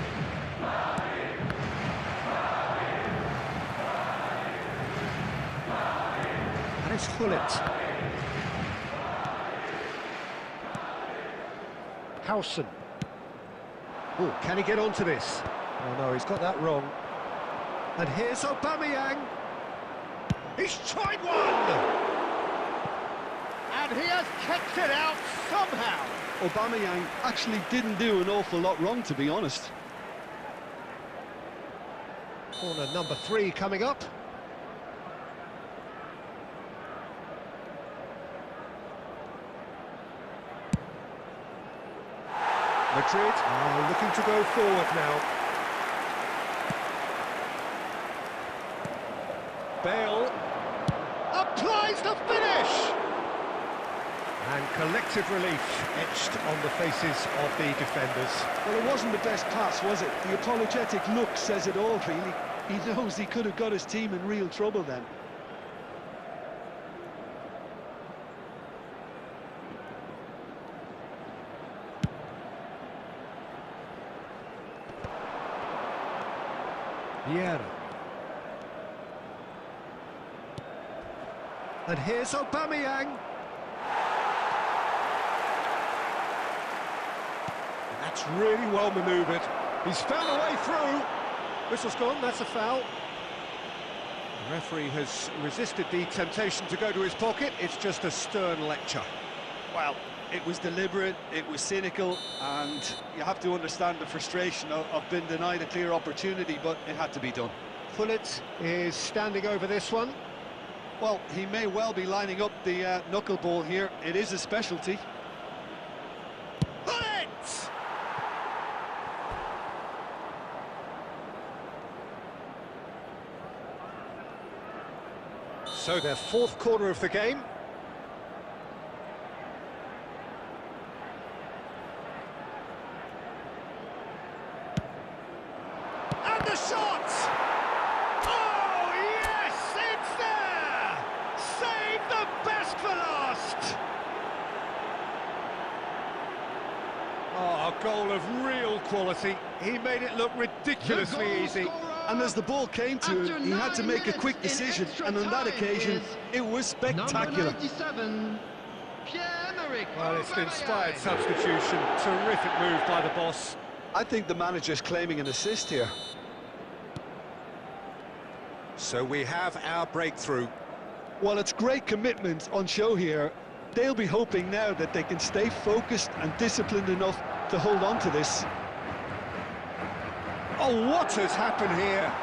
And it's Hullet. Howson. Oh, can he get onto this? Oh no, he's got that wrong. And here's Aubameyang. He's tried one! And he has kept it out somehow. Aubameyang actually didn't do an awful lot wrong, to be honest. Corner number 3 coming up. Madrid are looking to go forward now. Bale applies the finish! And collective relief etched on the faces of the defenders. Well, it wasn't the best pass, was it? The apologetic look says it all, really. He knows he could have got his team in real trouble then. Vieira. And here's Aubameyang. That's really well manoeuvred. He's found a way through. Whistle's gone, that's a foul. The referee has resisted the temptation to go to his pocket. It's just a stern lecture. Well, it was deliberate, it was cynical, and you have to understand the frustration of being denied a clear opportunity, but it had to be done. Pullet is standing over this one. Well, he may well be lining up the knuckleball here. It is a specialty. Pullet! So their fourth corner of the game. And the shot! Oh, yes, it's there! Save the best for last! Oh, a goal of real quality. He made it look ridiculously easy. And as the ball came to him, he had to make a quick decision, and on that occasion, it was spectacular. Well, it's an inspired substitution. Terrific move by the boss. I think the manager's claiming an assist here. So we have our breakthrough. Well, it's great commitment on show here. They'll be hoping now that they can stay focused and disciplined enough to hold on to this. Oh, what has happened here?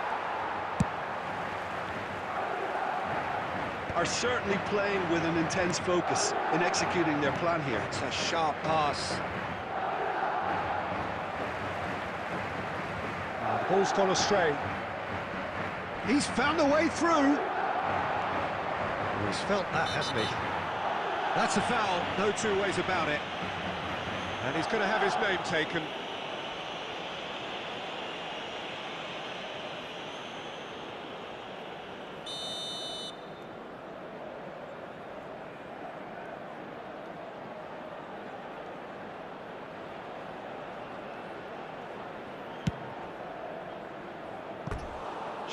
Are certainly playing with an intense focus in executing their plan here. It's a sharp pass. Ball's gone astray. He's found a way through. He's felt that, hasn't he? That's a foul, no two ways about it. And he's going to have his name taken.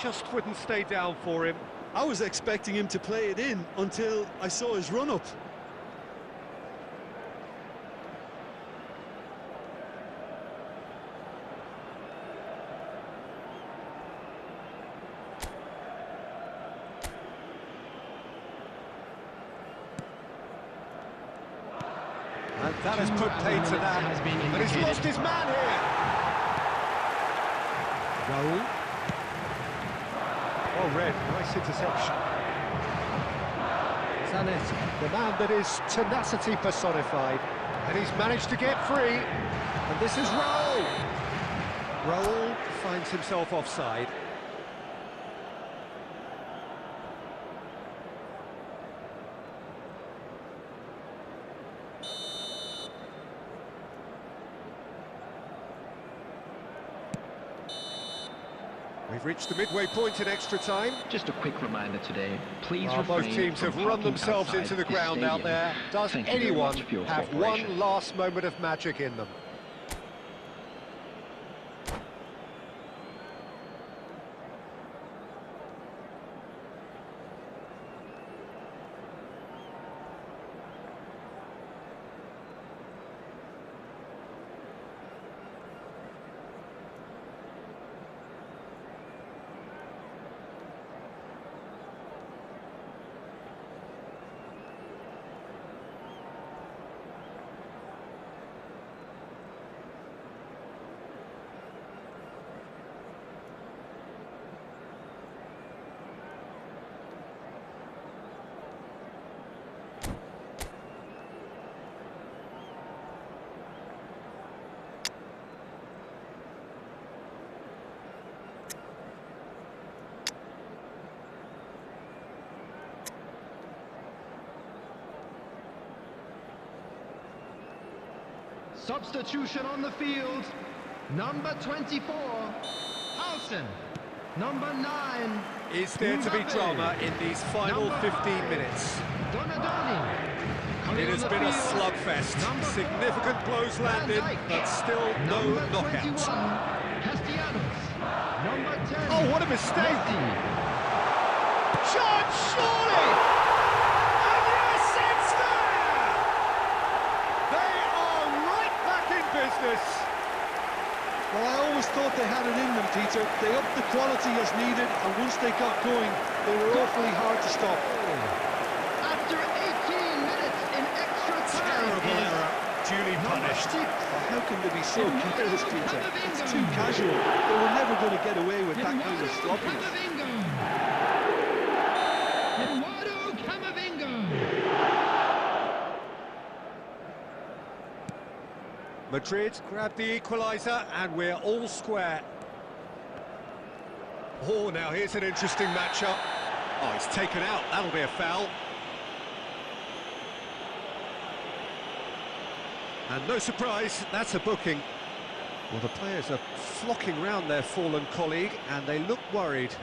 Just wouldn't stay down for him. I was expecting him to play it in until I saw his run-up. And that has put paid to that. But he's lost his man here. Raul. Well read, nice interception. Zanetti, the man that is tenacity personified. And he's managed to get free. And this is Raul. Raul finds himself offside. We've reached the midway point in extra time. Just a quick reminder today, please Well, both refrain teams from have run parking themselves outside into the this ground out stadium. there. Does Thank you very anyone much for your have cooperation. one last moment of magic in them? Substitution on the field. Number 24, Hausen. Number 9. Is there to be Mbappe. drama in these final Number 15 5, minutes? Donadoni. Coming It on has the been a field. slugfest. Number 4, Significant blows landed, Van Dijk. but still no Number knockout. 21, Castellanos. Number 10. Oh, what a mistake! Messi. Shot, surely! And yes, it's there! They are right back in business. Well, I always thought they had it in them, Peter. They upped the quality as needed, and once they got going, they were awfully hard to stop. After 18 minutes in extra time. Terrible error, duly punished. Well, how can they be so careless, Peter? It's too casual. They were never going to get away with that kind of sloppiness. Madrid grabbed the equaliser, and we're all square. Oh, now here's an interesting matchup. Oh, he's taken out. That'll be a foul. And no surprise, that's a booking. Well, the players are flocking round their fallen colleague, and they look worried.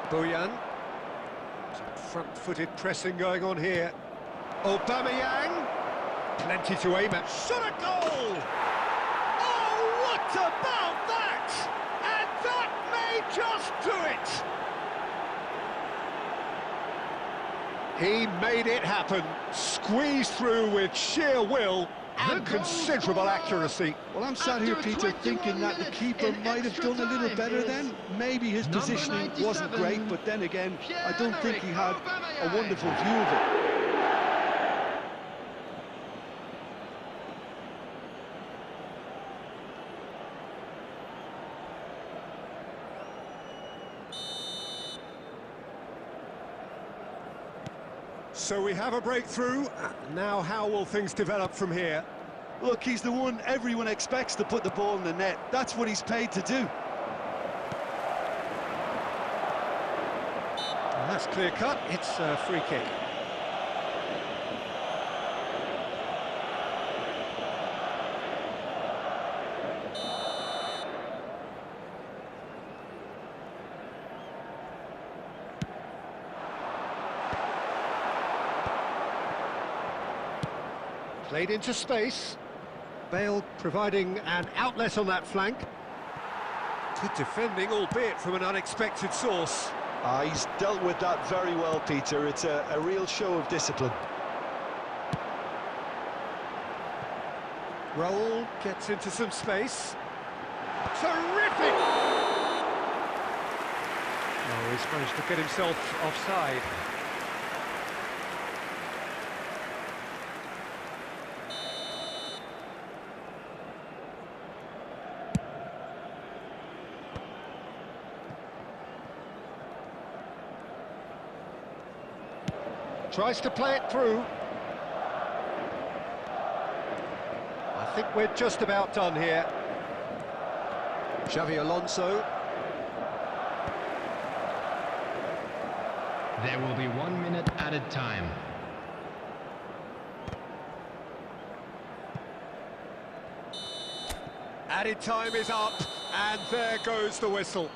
Bojan. Some front-footed pressing going on here. Aubameyang. Plenty to aim at. Shot a goal! Oh, what about that? And that may just do it! He made it happen. Squeezed through with sheer will and considerable accuracy. Well, I'm sat here, Peter, thinking that the keeper might have done a little better then. Maybe his positioning wasn't great, but then again, I don't think he had a wonderful view of it. So we have a breakthrough. Now how will things develop from here? Look, he's the one everyone expects to put the ball in the net. That's what he's paid to do. Well, that's clear cut. It's a free kick. Played into space. Bale providing an outlet on that flank. Good defending, albeit from an unexpected source. He's dealt with that very well, Peter. It's a real show of discipline. Raul gets into some space. Terrific! Oh, he's managed to get himself offside. Tries to play it through. I think we're just about done here. Xavi Alonso. There will be 1 minute added time. Added time is up, and there goes the whistle.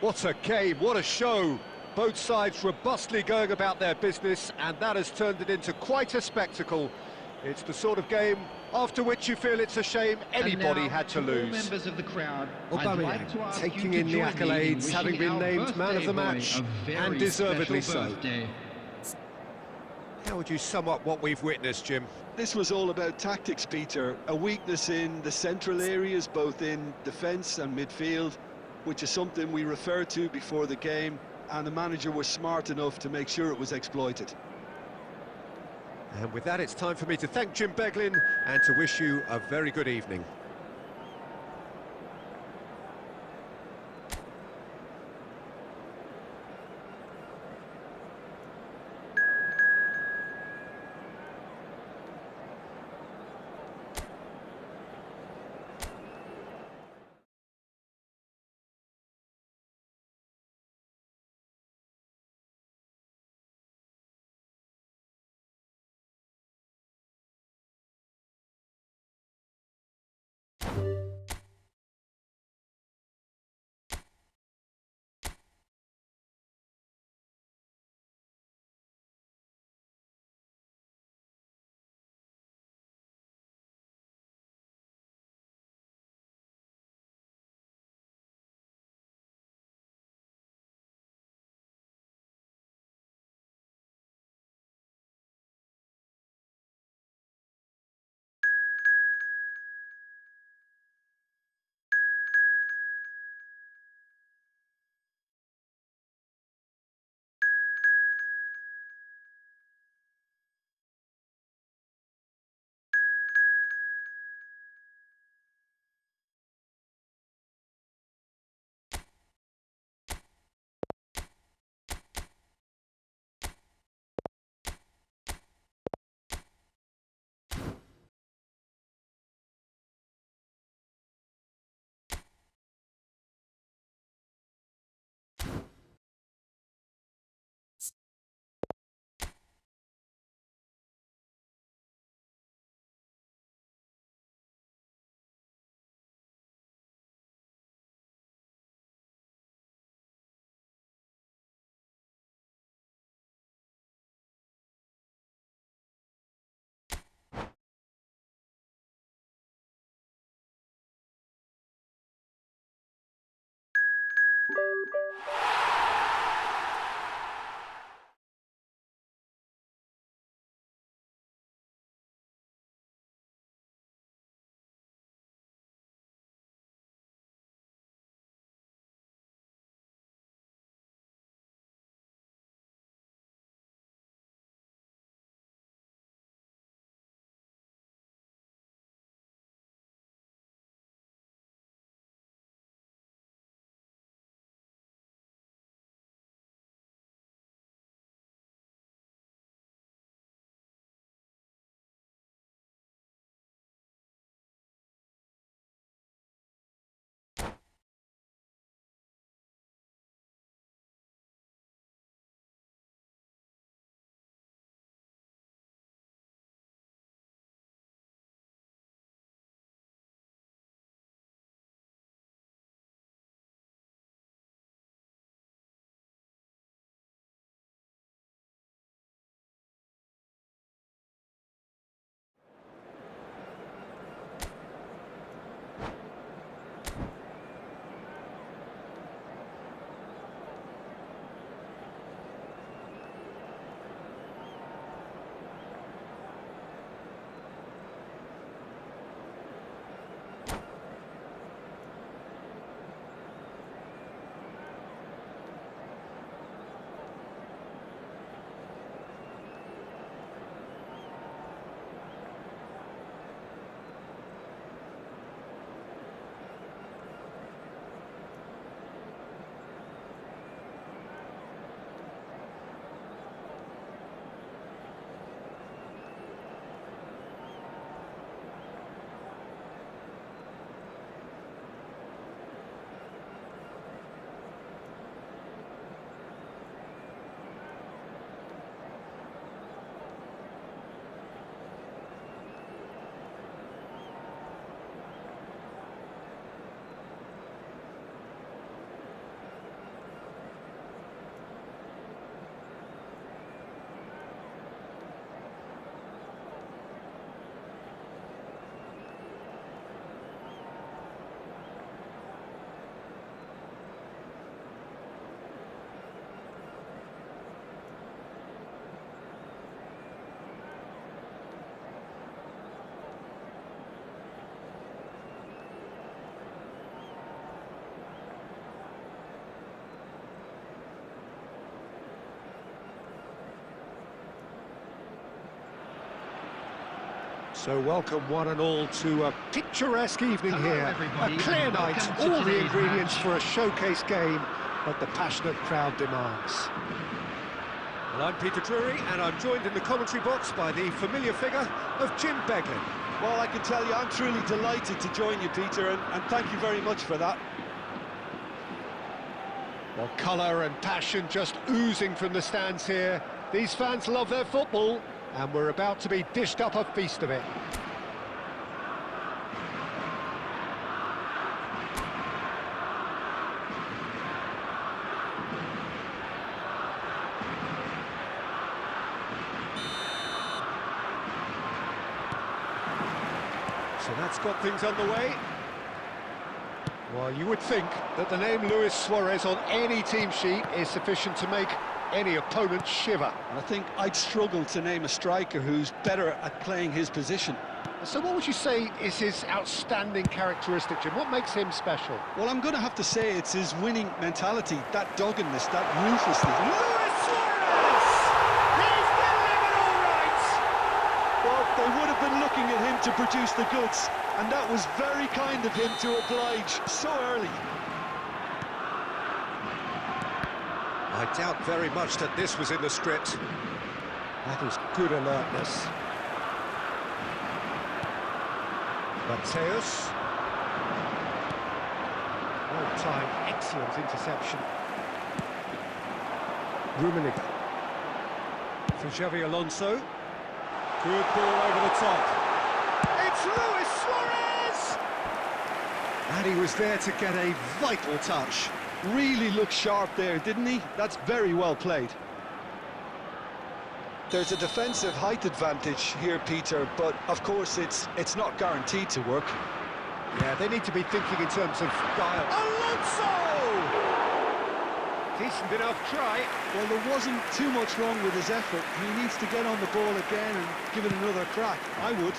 What a game, what a show. Both sides robustly going about their business, and that has turned it into quite a spectacle. It's the sort of game after which you feel it's a shame anybody had to lose. Members of the crowd, Aubameyang taking in the accolades, having been named man of the match, and deservedly so. How would you sum up what we've witnessed, Jim? This was all about tactics, Peter. A weakness in the central areas, both in defence and midfield, which is something we referred to before the game, and the manager was smart enough to make sure it was exploited. And with that, it's time for me to thank Jim Beglin and to wish you a very good evening. So welcome one and all to a picturesque evening here. Everybody. A clear night, Welcome to all the today's ingredients match. for a showcase game that the passionate crowd demands. Well, I'm Peter Drury, and I'm joined in the commentary box by the familiar figure of Jim Beglin. Well, I can tell you, I'm truly delighted to join you, Peter, and thank you very much for that. Well, colour and passion just oozing from the stands here. These fans love their football, and we're about to be dished up a feast of it. So that's got things underway. Well, you would think that the name Luis Suarez on any team sheet is sufficient to make any opponent shiver. I think I'd struggle to name a striker who's better at playing his position. So what would you say is his outstanding characteristic, Jim? What makes him special? Well, I'm going to have to say it's his winning mentality, that doggedness, that ruthlessness. Luis Suarez! He's delivered all right! Well, they would have been looking at him to produce the goods, and that was very kind of him to oblige so early. I doubt very much that this was in the script. That is good alertness. Mateus. Well-timed, excellent interception. Rummenigge. For Xavi Alonso. Good ball over the top. It's Luis Suarez! And he was there to get a vital touch. Really looked sharp there, didn't he? That's very well played. There's a defensive height advantage here, Peter, but of course it's not guaranteed to work. Yeah, they need to be thinking in terms of guile. Alonso! Decent enough try. Well, there wasn't too much wrong with his effort. He needs to get on the ball again and give it another crack. I would.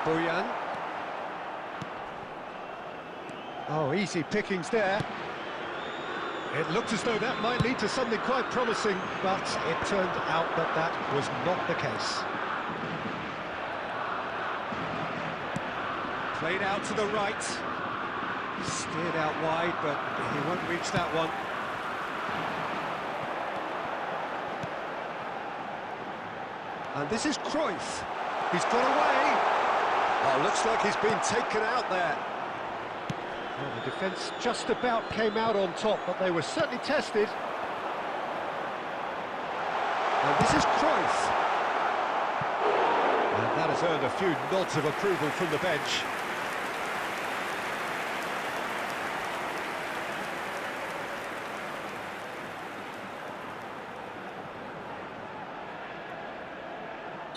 Boyan. Oh, easy pickings there. It looked as though that might lead to something quite promising, but it turned out that that was not the case. Played out to the right. Steered out wide, but he won't reach that one. And this is Cruyff. He's got away. Oh, looks like he's been taken out there. Well, the defence just about came out on top, but they were certainly tested. And this is Cruyff. And that has earned a few nods of approval from the bench.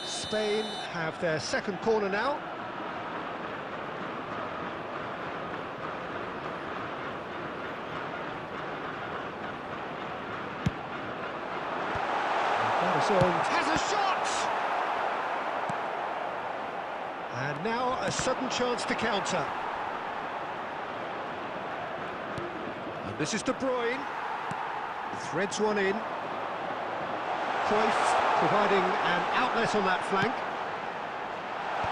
Spain have their second corner now. Has a shot! And now a sudden chance to counter. And this is De Bruyne. Threads one in. Cruyff providing an outlet on that flank.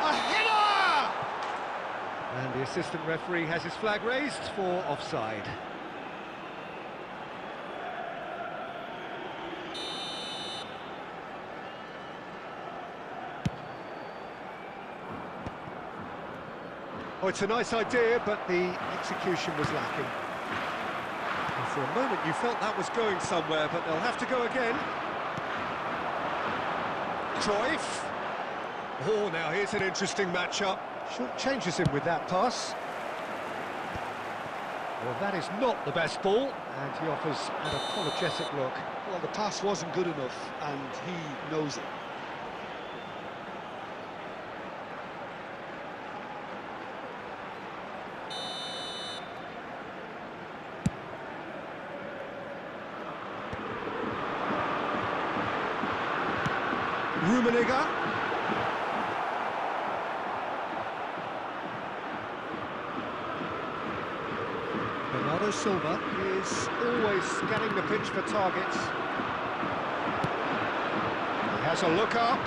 A header! And the assistant referee has his flag raised for offside. Oh, it's a nice idea, but the execution was lacking. And for a moment you felt that was going somewhere, but they'll have to go again. Cruyff. Oh, now here's an interesting matchup. Short changes him with that pass. Well, that is not the best ball, and he offers an apologetic look. Well, the pass wasn't good enough, and he knows it. Rummenigge. Bernardo Silva is always scanning the pitch for targets. He has a look up.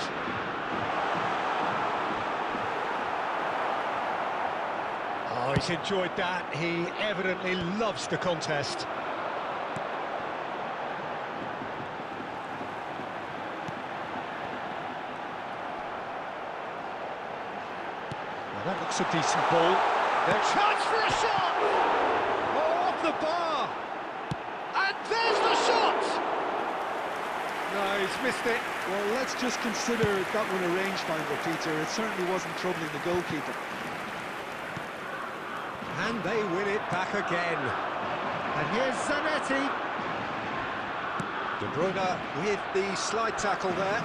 Oh, he's enjoyed that. He evidently loves the contest. That looks a decent ball. There's a chance for a shot! Oh, off the bar! And there's the shot! No, he's missed it. Well, let's just consider that one a rangefinder, Peter. It certainly wasn't troubling the goalkeeper. And they win it back again. And here's Zanetti. De Bruyne with the slide tackle there.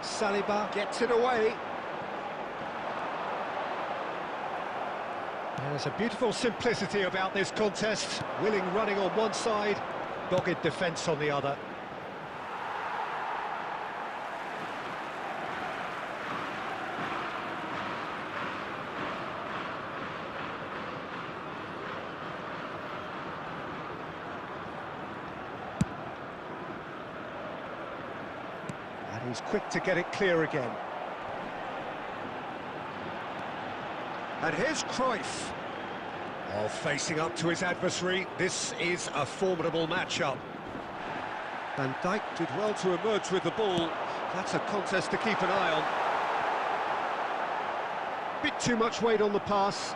Saliba gets it away. There's a beautiful simplicity about this contest. Willing running on one side, dogged defence on the other. And he's quick to get it clear again. And here's Cruyff. Oh, facing up to his adversary, this is a formidable matchup. Van Dijk did well to emerge with the ball. That's a contest to keep an eye on. Bit too much weight on the pass.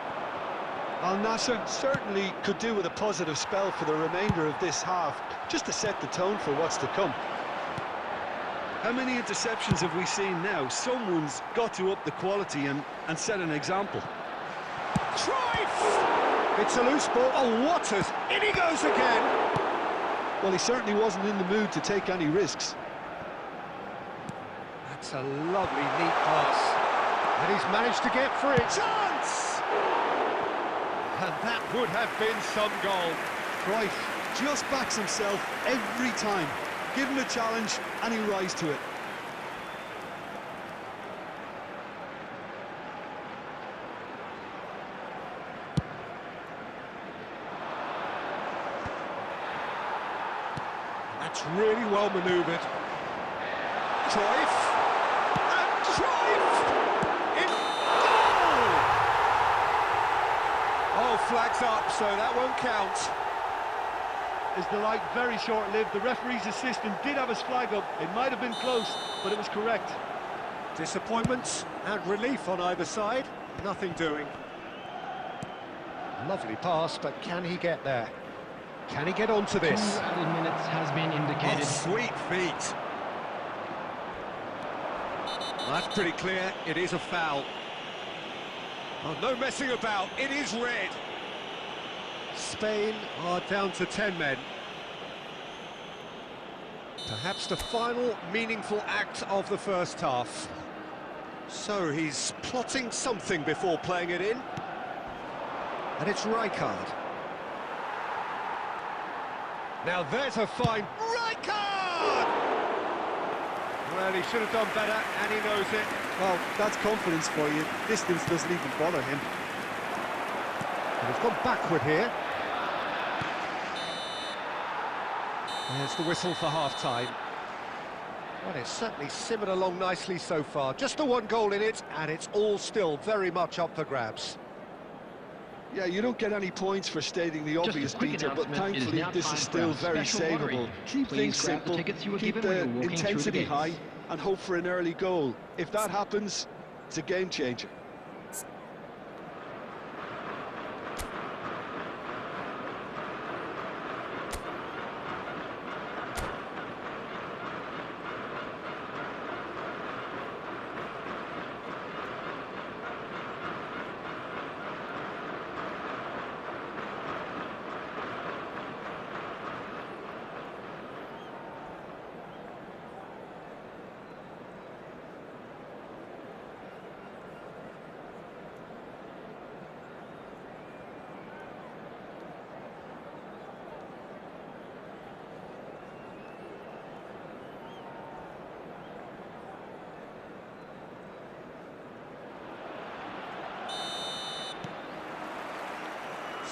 Al Nassr certainly could do with a positive spell for the remainder of this half, just to set the tone for what's to come. How many interceptions have we seen now? Someone's got to up the quality and set an example. Cruyff! It's a loose ball. Oh, Waters! In he goes again! Well, he certainly wasn't in the mood to take any risks. That's a lovely, neat pass. And he's managed to get free. Chance! And that would have been some goal. Cruyff just backs himself every time. Give him a challenge and he'll rise to it. That's really well manoeuvred. Cruyff! And Cruyff! In goal! Oh, flags up, so that won't count. Is the light very short-lived? The referee's assistant did have his flag up. It might have been close, but it was correct. Disappointments and relief on either side. Nothing doing. Lovely pass, but can he get there? Can he get onto 2 this? added minutes has been indicated. Oh, sweet feet. Well, that's pretty clear. It is a foul. Oh, no messing about. It is red. Spain are down to 10 men. Perhaps the final meaningful act of the first half. So he's plotting something before playing it in. And it's Rijkaard. Now there's a fine... Rijkaard! Well, he should have done better, and he knows it. Well, that's confidence for you. Distance doesn't even bother him. And he's gone backward here. There's the whistle for half-time. Well, it's certainly simmered along nicely so far. Just the one goal in it, and it's all still very much up for grabs. Yeah, you don't get any points for stating the obvious, quick Peter, but announcement, it is thankfully now this time is for still our very special lottery. savable. Keep Please things grab the simple, tickets you were keep given when the you were walking through the intensity gates. high, and hope for an early goal. If that happens, it's a game changer.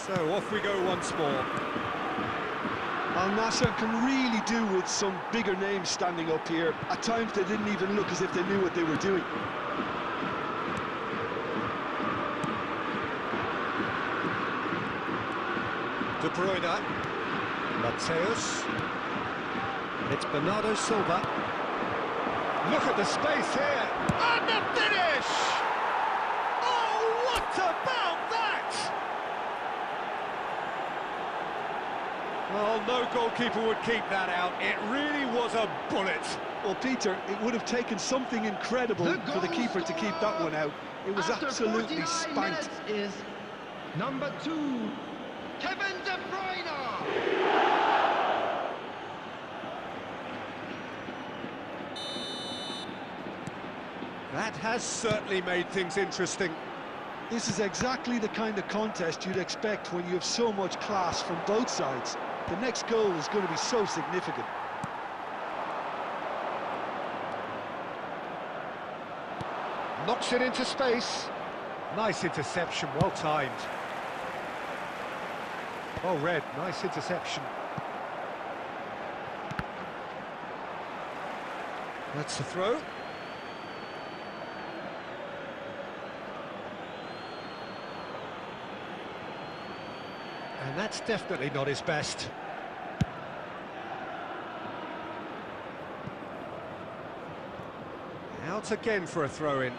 So off we go once more. Al Nassr can really do with some bigger names standing up here. At times they didn't even look as if they knew what they were doing. De Bruyne. Mateus. And it's Bernardo Silva. Look at the space here. And the finish! Oh, what about that? Well, no goalkeeper would keep that out. It really was a bullet. Well, Peter, it would have taken something incredible for the keeper to keep that one out. It was After absolutely 49 spanked. minutes is number 2, Kevin De Bruyne. That has certainly made things interesting. This is exactly the kind of contest you'd expect when you have so much class from both sides. The next goal is going to be so significant. Knocks it into space. Nice interception, well timed. Oh, Red, nice interception. That's the throw. And that's definitely not his best. Out again for a throw-in.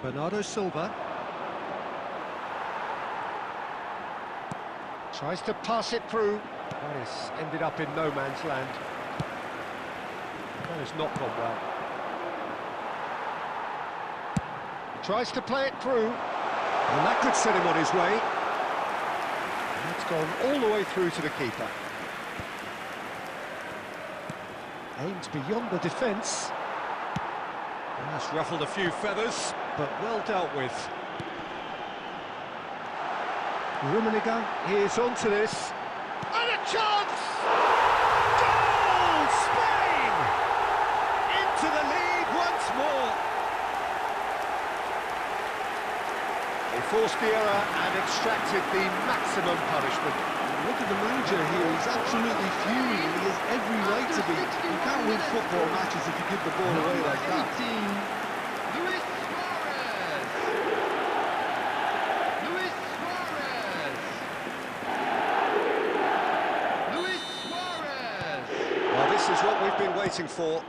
Bernardo Silva. Tries to pass it through. That has ended up in no man's land. That has not gone well. tries to play it through, and that could set him on his way. It's gone all the way through to the keeper. Aims beyond the defence. That's ruffled a few feathers, but well dealt with. Rummenigge is onto this. And a chance! Goal! Spain! Into the lead once more. They forced the error and extracted the maximum punishment. Look at the manager here, he's absolutely fuming, and he has every right to be. You can't win football matches if you give the ball away like that. Luis Suarez! Luis Suarez! Luis Suarez! Well, this is what we've been waiting for.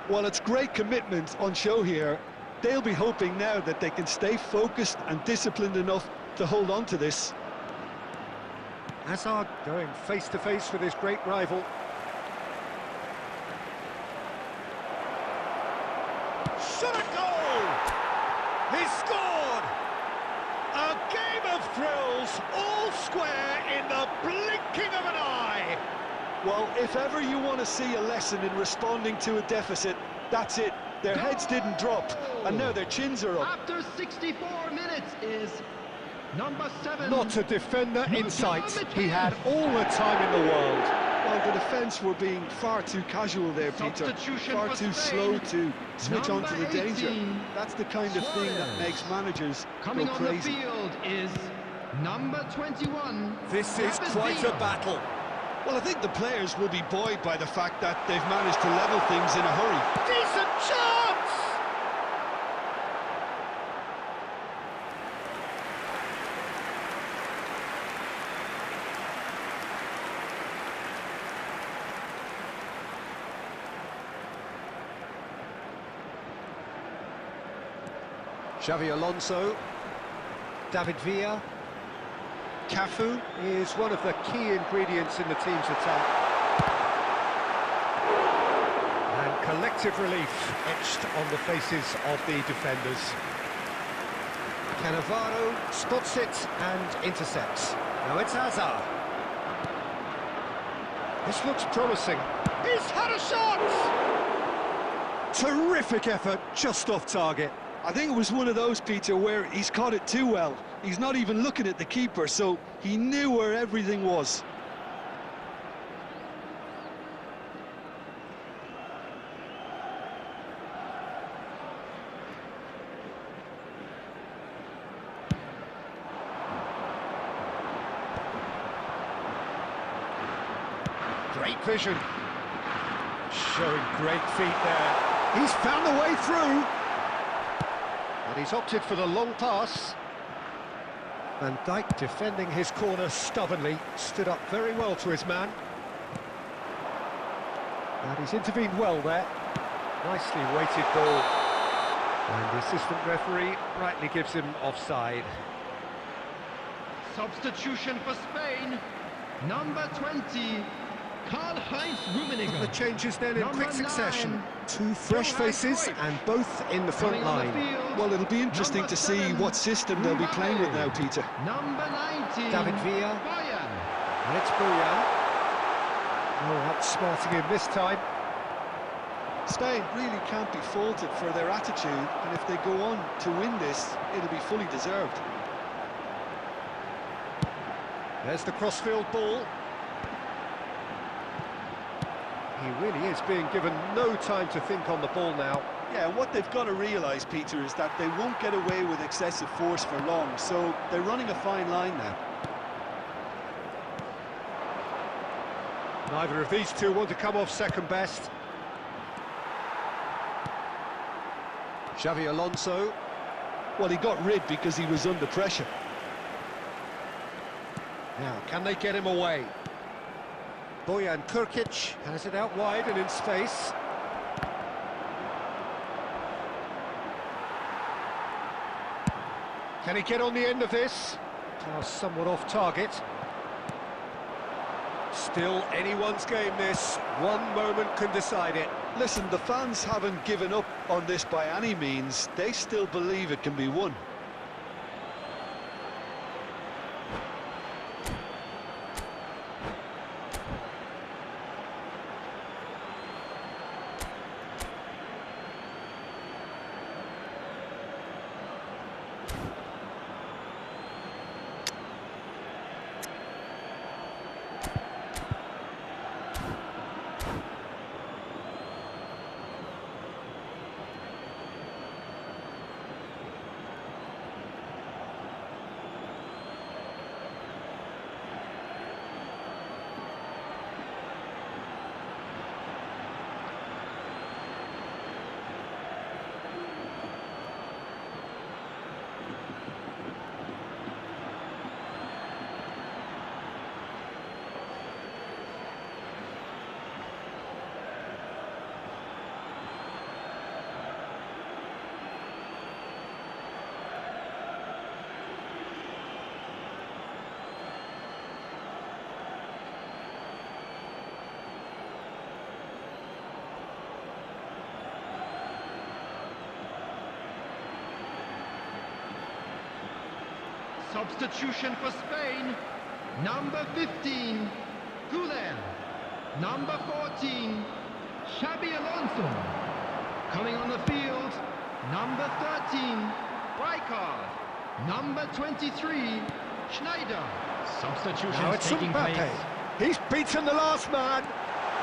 Well, it's great commitment on show here. They'll be hoping now that they can stay focused and disciplined enough to hold on to this. Hazard going face-to-face with his great rival. Shot a goal! He scored! A game of thrills, all square in the blinking of an eye! Well, if ever you want to see a lesson in responding to a deficit, that's it. Their heads didn't drop, and now their chins are up. After 64 minutes is number 7. Not a defender in sight. He had all the time in the world. Well, the defence were being far too casual there, Peter. Substitution Far for too Spain. slow to switch on to the Number danger. 18, That's the kind of thing that Suarez. makes managers Coming go on the crazy. field is number 21. This is David quite Villa. a battle. Well, I think the players will be buoyed by the fact that they've managed to level things in a hurry. Decent chance! Xavi Alonso, David Villa. Cafu is one of the key ingredients in the team's attack. And collective relief etched on the faces of the defenders. Cannavaro spots it and intercepts. Now it's Hazard. This looks promising. He's had a shot! Terrific effort, just off target. I think it was one of those, Peter, where he's caught it too well. He's not even looking at the keeper, so he knew where everything was. Great vision. Showing great feet there. He's found the way through. And he's opted for the long pass. Van Dijk defending his corner stubbornly, stood up very well to his man. And he's intervened well there. Nicely weighted ball. And the assistant referee rightly gives him offside. Substitution for Spain. Number 20. Karl-Heinz The Rummenigge. changes then in Number quick succession. 9. Two fresh faces and both in the front Coming on the line. field, Well, it'll be interesting number to see 7, what system they'll be playing with now, Peter. Number 19. David Villa. Bayern. And it's Bojan. Oh, outsmarting him this time. Spain really can't be faulted for their attitude, and if they go on to win this, it'll be fully deserved. There's the crossfield ball. He really is being given no time to think on the ball now. Yeah, what they've got to realise, Peter, is that they won't get away with excessive force for long, so they're running a fine line now. Neither of these two want to come off second best. Xavi Alonso. Well, he got rid because he was under pressure. Now, can they get him away? Bojan Kurkic has it out wide and in space. Can he get on the end of this? Oh, somewhat off target. Still anyone's game this. One moment can decide it. Listen, the fans haven't given up on this by any means. They still believe it can be won. Substitution for Spain. Number 15, Gulen. Number 14, Xabi Alonso. Coming on the field, number 13, Rijkaard. Number 23, Schneider. Substitution Now it's taking Mbappe. place. He's beaten the last man.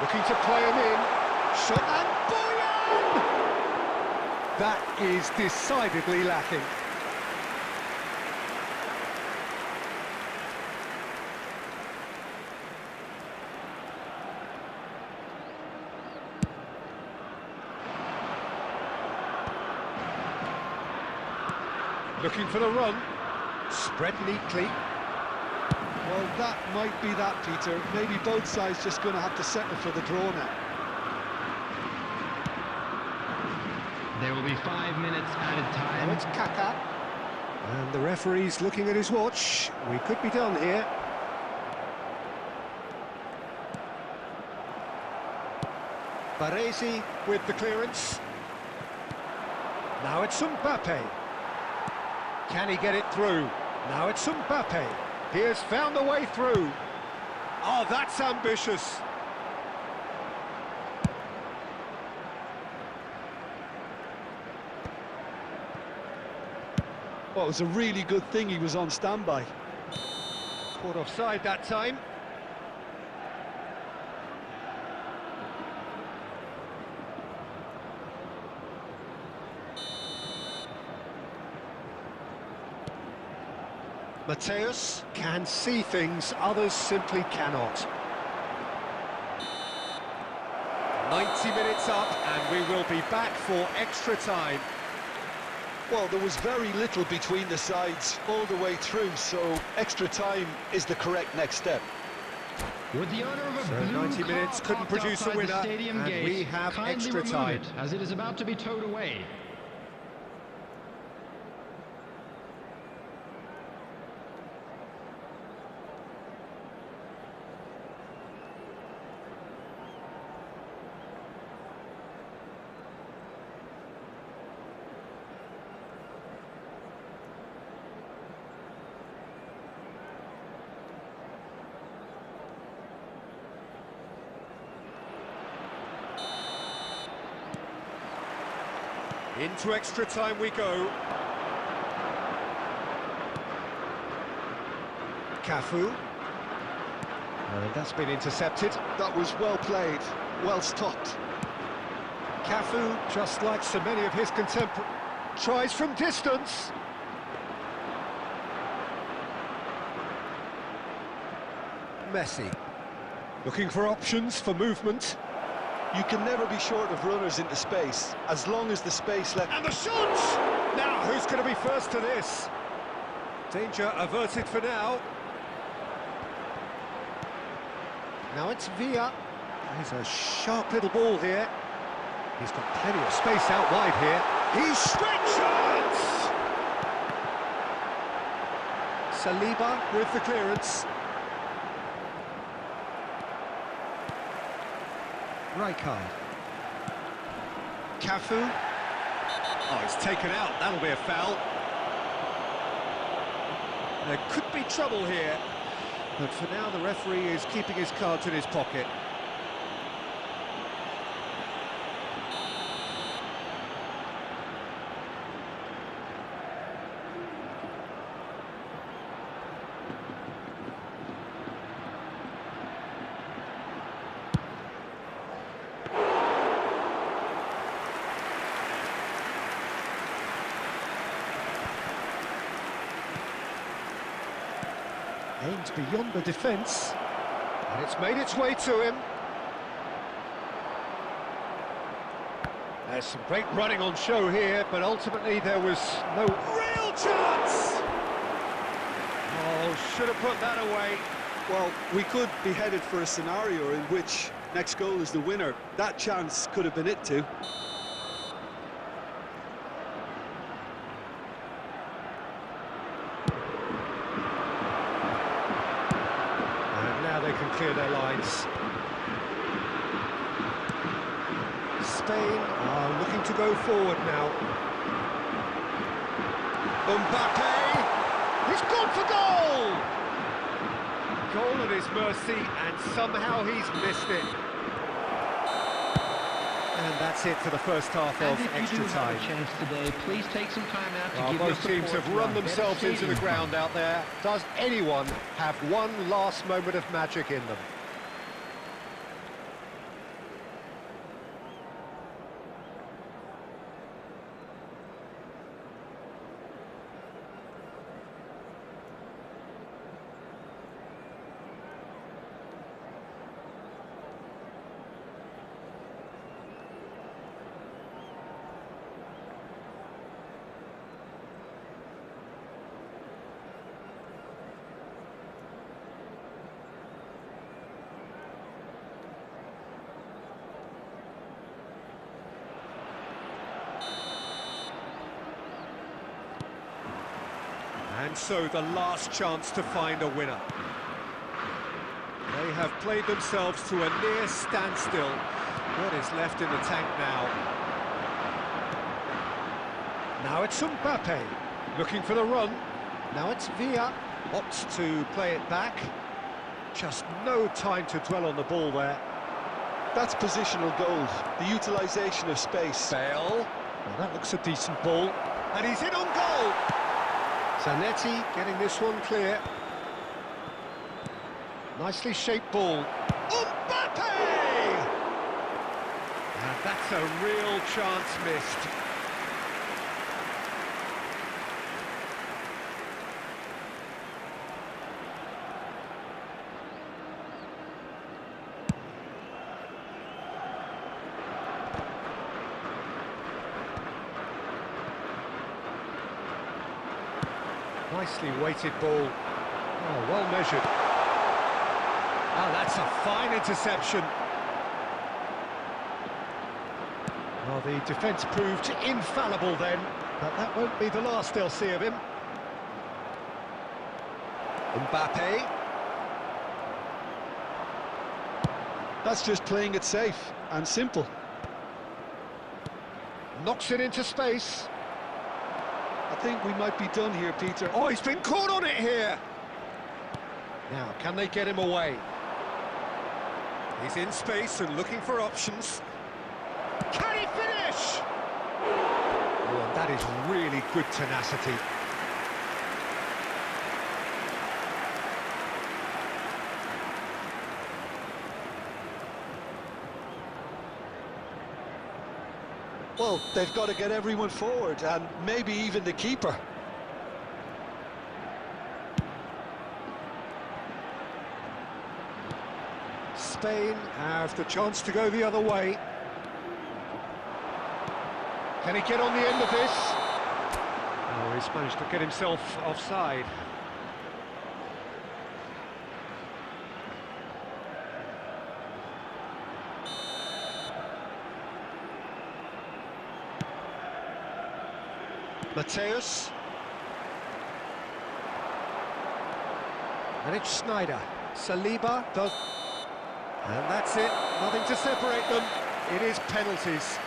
Looking to play him in. Shot and Boyan! That is decidedly lacking. Looking for the run. Spread neatly. Well, that might be that, Peter. Maybe both sides just going to have to settle for the draw now. There will be 5 minutes added Now time. it's Kaká. And the referee's looking at his watch. We could be done here. Baresi with the clearance. Now it's Mbappe. Can he get it through? Now it's Mbappe. He has found a way through. Oh, that's ambitious. Well, it was a really good thing he was on standby. Caught offside that time. Mateus can see things others simply cannot. 90 minutes up and we will be back for extra time. Well, there was very little between the sides all the way through, so extra time is the correct next step. With the owner of a So blue 90 minutes car couldn't parked produce a outside the winner, stadium and gate, we have kindly extra remove time. it, as it is about to be towed away. Into extra time we go. Cafu. And that's been intercepted. That was well played, well stopped. Cafu, just like so many of his contemporaries, tries from distance. Messi. Looking for options for movement. You can never be short of runners into space, as long as the space left... And the shot! Now, who's going to be first to this? Danger averted for now. Now it's Villa. He's a sharp little ball here. He's got plenty of space out wide here. He stretches! Saliba with the clearance. Rijkaard. Cafu. Oh, it's taken out. That'll be a foul. There could be trouble here, but for now the referee is keeping his cards in his pocket. Aimed beyond the defence, and it's made its way to him. There's some great running on show here, but ultimately there was no real chance! Oh, should have put that away. Well, we could be headed for a scenario in which next goal is the winner. That chance could have been it too. They can clear their lines. Spain are looking to go forward now. Mbappe! He's gone for goal! Goal at his mercy, and somehow he's missed it. And that's it for the first half of extra time. If you do have a chance today, please take some time out to give your both teams support have to run our themselves better into the stadium ground out there. Does anyone have one last moment of magic in them? And so the last chance to find a winner. They have played themselves to a near standstill. What is left in the tank now? Now it's Mbappe, looking for the run. Now it's Villa, opts to play it back. Just no time to dwell on the ball there. That's positional gold, the utilisation of space. Bale, well, that looks a decent ball. And he's in on goal! Zanetti getting this one clear. Nicely shaped ball. Mbappe! And that's a real chance missed. Nicely weighted ball. Oh, well measured. Oh, that's a fine interception. Well, the defence proved infallible then, but that won't be the last they'll see of him. Mbappe. That's just playing it safe and simple. Knocks it into space. I think we might be done here, Peter. Oh, he's been caught on it here. Now, can they get him away? He's in space and looking for options. Can he finish? Oh, and that is really good tenacity. Well, they've got to get everyone forward, and maybe even the keeper. Spain have the chance to go the other way. Can he get on the end of this? Oh, he's managed to get himself offside. Mateus. And it's Schneider. Saliba does... And that's it. Nothing to separate them. It is penalties.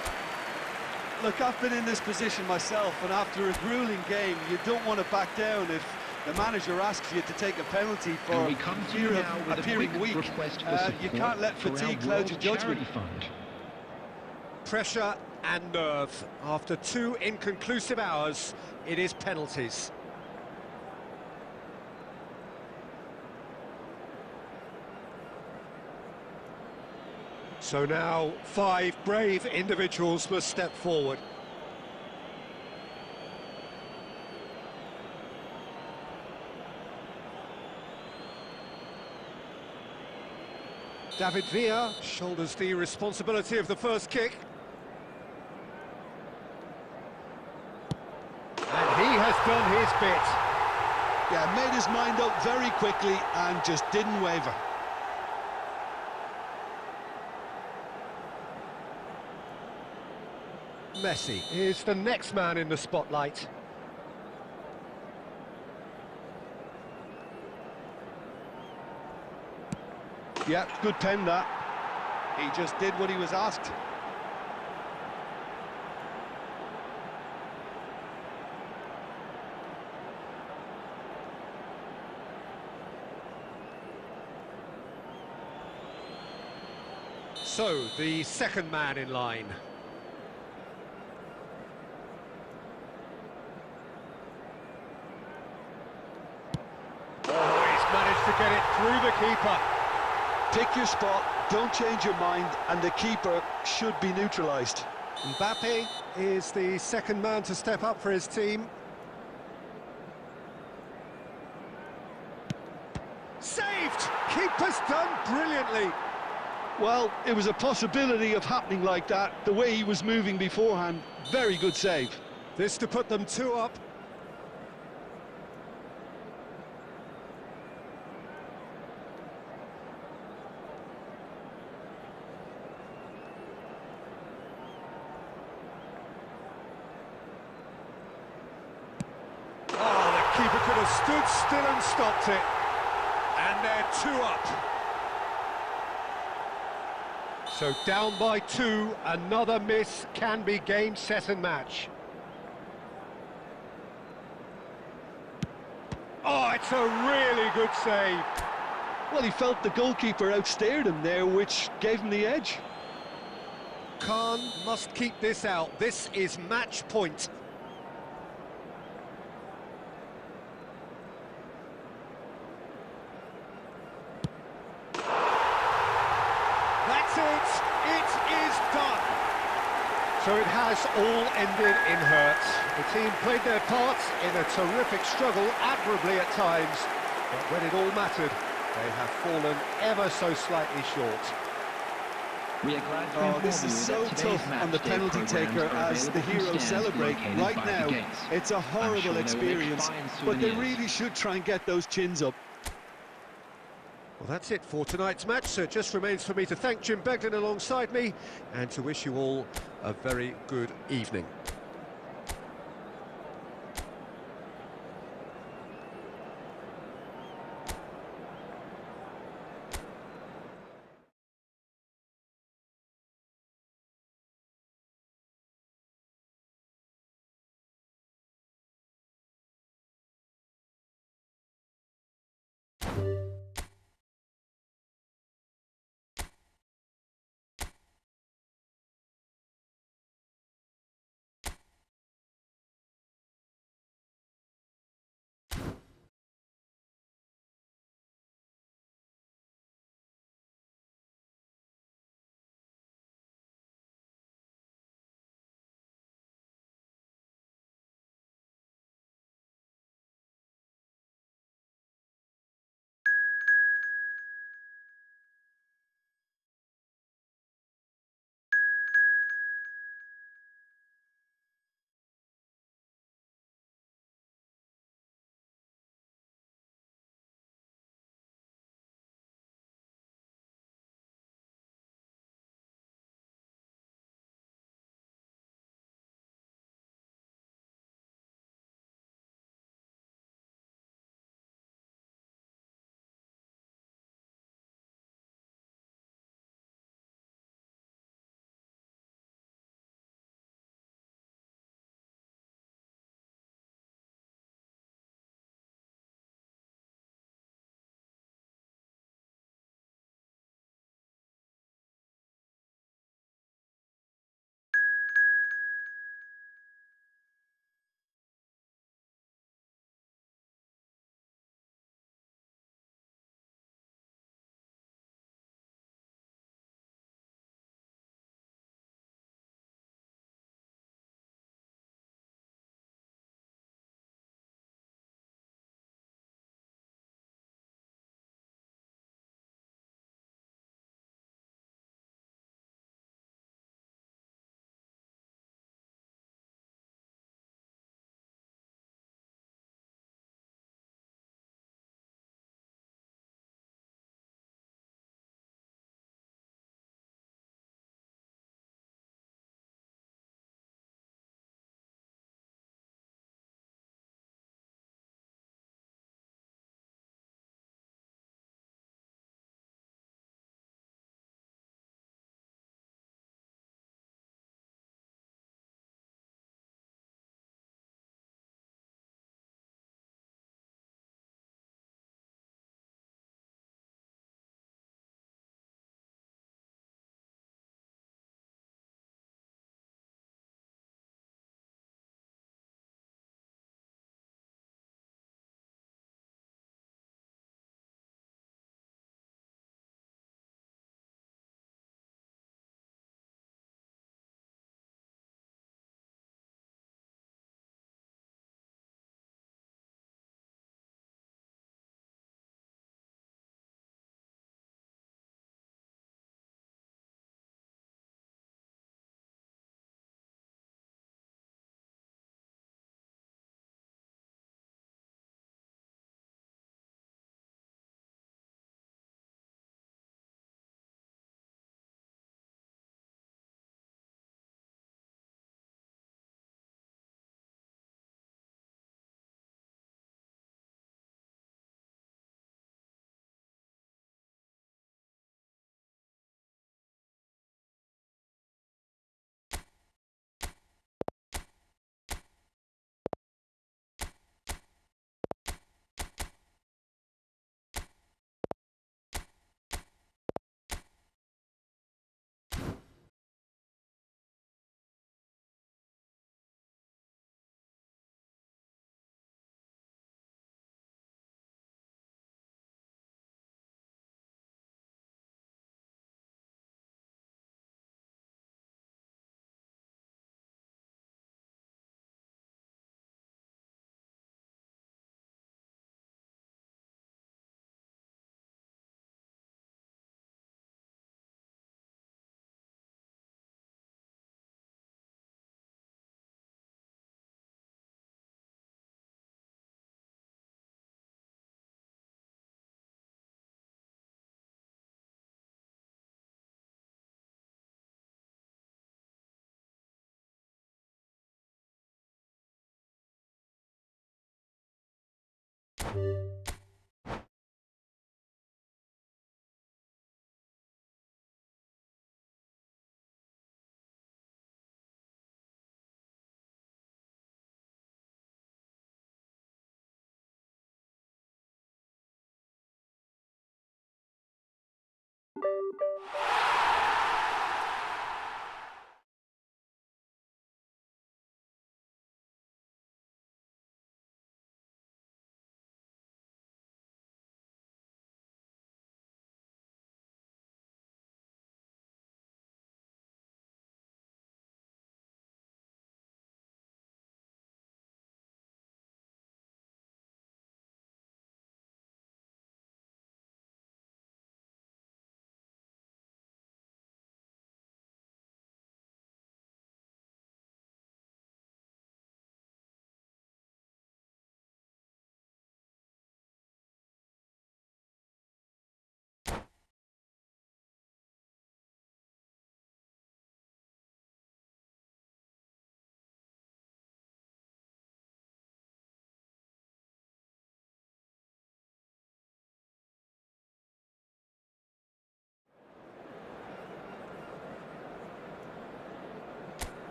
Look, I've been in this position myself, and after a grueling game, you don't want to back down if the manager asks you to take a penalty for And we come to you fear now of with a appearing quick weak. request for support You can't let for our fatigue cloud World your judgment. Charity Fund. Pressure and nerve. After 2 inconclusive hours, it is penalties. So now 5 brave individuals must step forward. David Villa shoulders the responsibility of the first kick. And he has done his bit. Yeah, made his mind up very quickly and just didn't waver. Messi is the next man in the spotlight. Yeah, good pen that. He just did what he was asked. So, the second man in line. Oh, he's managed to get it through the keeper. Pick your spot, don't change your mind, and the keeper should be neutralised. Mbappe is the second man to step up for his team. Saved! Keeper's done brilliantly. Well, it was a possibility of happening like that, the way he was moving beforehand. Very good save. This to put them 2 up. Oh, the keeper could have stood still and stopped it. And they're 2 up. So down by 2, another miss can be game, set and match. Oh, it's a really good save. Well, he felt the goalkeeper outstared him there, which gave him the edge. Khan must keep this out. This is match point. That's it. It is done. So it has all ended in hurt. The team played their part in a terrific struggle, admirably at times. But when it all mattered, they have fallen ever so slightly short. We are glad to Oh, inform this is you so that today's tough match on the day penalty programs taker are as the available from heroes stands celebrate. located Right by the now, gates. it's a I'm sure horrible they will make experience, fine but they souvenirs. really should try and get those chins up. Well, that's it for tonight's match, so it just remains for me to thank Jim Beglin alongside me and to wish you all a very good evening.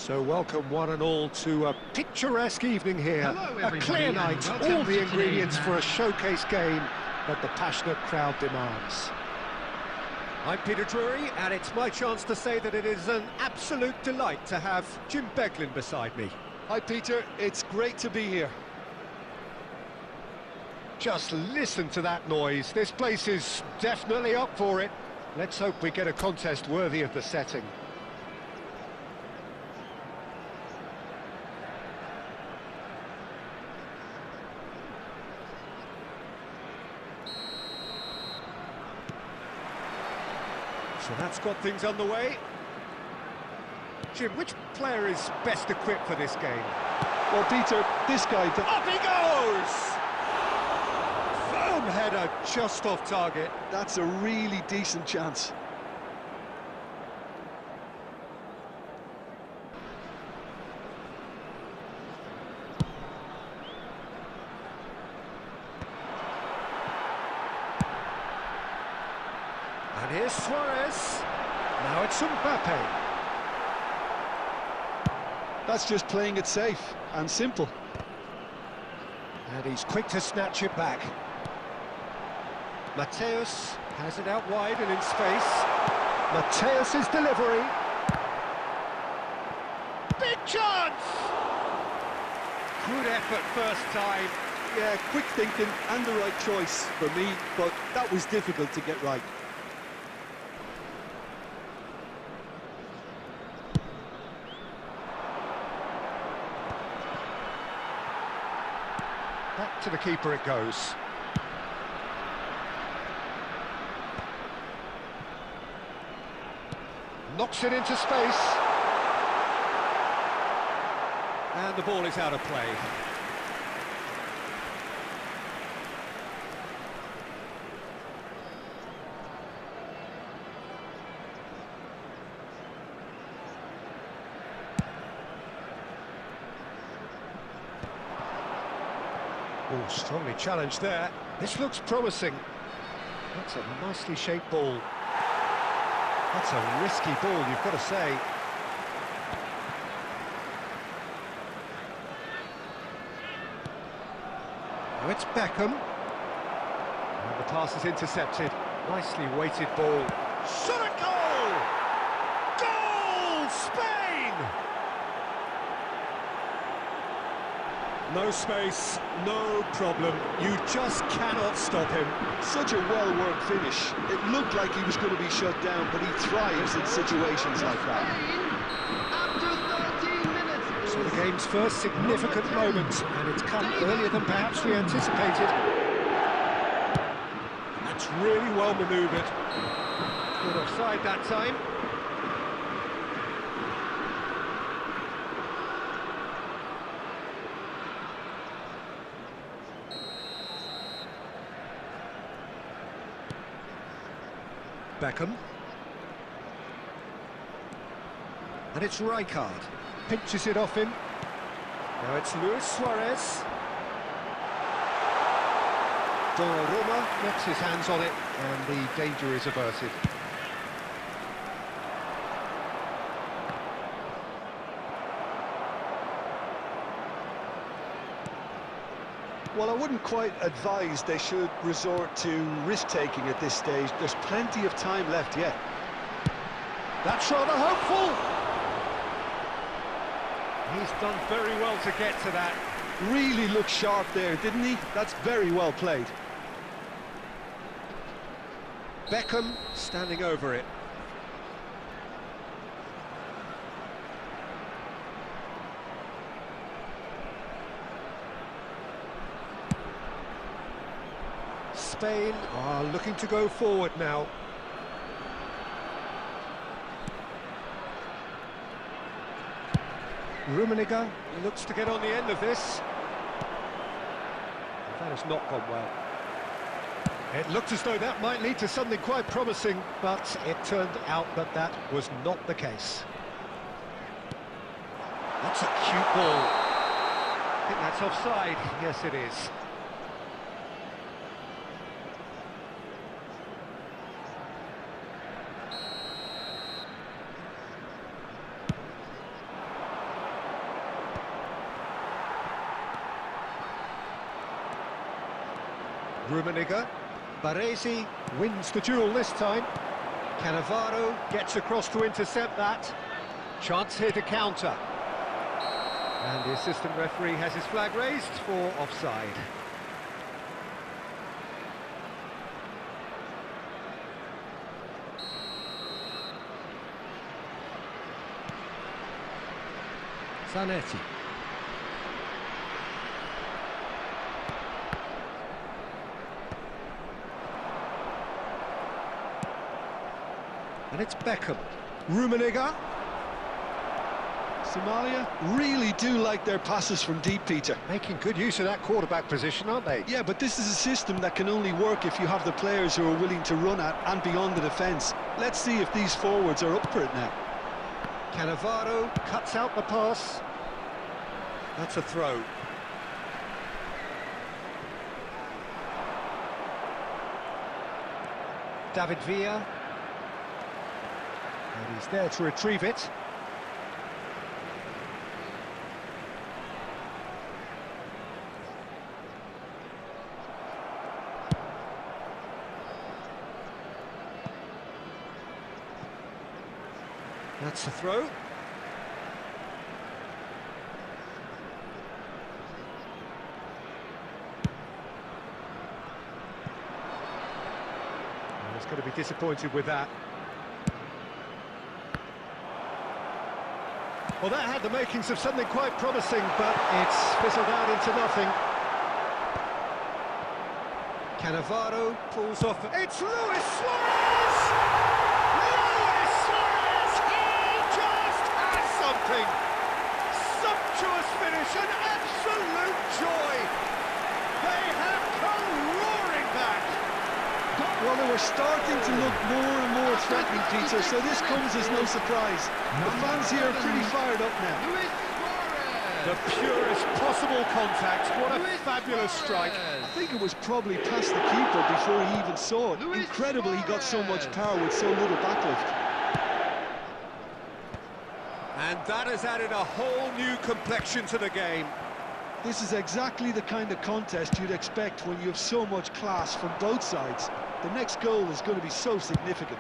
So welcome one and all to a picturesque evening here. Hello, A everybody, clear and night, welcome all the to ingredients today's for a match. showcase game that the passionate crowd demands. I'm Peter Drury, and it's my chance to say that it is an absolute delight to have Jim Beglin beside me. Hi, Peter. It's great to be here. Just listen to that noise. This place is definitely up for it. Let's hope we get a contest worthy of the setting. So that's got things underway. Jim, which player is best equipped for this game? Well, Peter, this guy... Up he goes! Firm header just off target. That's a really decent chance. And here's Suarez. Now it's Mbappe. That's just playing it safe and simple. And he's quick to snatch it back. Mateus has it out wide and in space. Mateus's delivery. Big chance! Good effort first time. Yeah, quick thinking and the right choice for me, but that was difficult to get right. Back to the keeper it goes. Knocks it into space. And the ball is out of play. Oh, strongly challenged there. This looks promising. That's a nicely shaped ball. That's a risky ball, you've got to say. Now it's Beckham. And the pass is intercepted. Nicely weighted ball. Shot a goal! Goal! Spain! No space, no problem. You just cannot stop him. Such a well-worked finish. It looked like he was going to be shut down, but he thrives in situations like that. After 13 minutes. So the game's first significant moment, and it's come earlier than perhaps we anticipated. That's really well manoeuvred. Good offside that time. Beckham. And it's Rijkaard. Pinches it off him. Now it's Luis Suarez. Donnarumma gets his hands on it, and the danger is averted. Well, I wouldn't quite advise they should resort to risk-taking at this stage. There's plenty of time left yet. That's rather hopeful. He's done very well to get to that. Really looked sharp there, didn't he? That's very well played. Beckham standing over it. Spain are looking to go forward now. Rummenigge looks to get on the end of this. That has not gone well. It looked as though that might lead to something quite promising, but it turned out that that was not the case. That's a cute ball. I think that's offside. Yes, it is. Rummenigge. Baresi wins the duel this time. Cannavaro gets across to intercept that. Chance here to counter. And the assistant referee has his flag raised for offside. Zanetti. And it's Beckham. Rummenigge. Somalia really do like their passes from deep, Peter. Making good use of that quarterback position, aren't they? Yeah, but this is a system that can only work if you have the players who are willing to run at and beyond the defence. Let's see if these forwards are up for it now. Cannavaro cuts out the pass. That's a throw. David Villa. And he's there to retrieve it. That's the throw. He's going to be disappointed with that. Well, that had the makings of something quite promising, but it's fizzled out into nothing. Cannavaro pulls off. It's Luis Suarez! Luis Suarez! He just has something! Sumptuous finish, an absolute joy! They have come roaring back! Well, they were starting to look more and more threatening, Peter, so this comes as no surprise. The fans here are pretty fired up now. The purest possible contact. What a fabulous strike. I think it was probably past the keeper before he even saw it. Incredible he got so much power with so little backlift. And that has added a whole new complexion to the game. This is exactly the kind of contest you'd expect when you have so much class from both sides. The next goal is going to be so significant.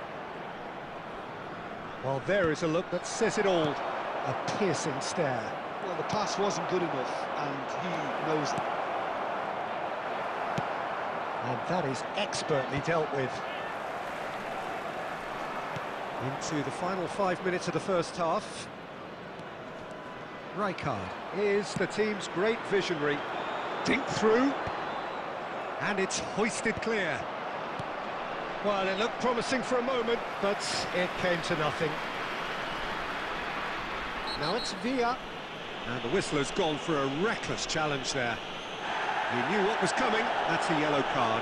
Well, there is a look that says it all. A piercing stare. Well, the pass wasn't good enough, and he knows it. And that is expertly dealt with. Into the final 5 minutes of the first half. Rijkaard is the team's great visionary. Dink through. And it's hoisted clear. Well, it looked promising for a moment, but it came to nothing. Now it's Villa. And the whistler's gone for a reckless challenge there. He knew what was coming. That's a yellow card.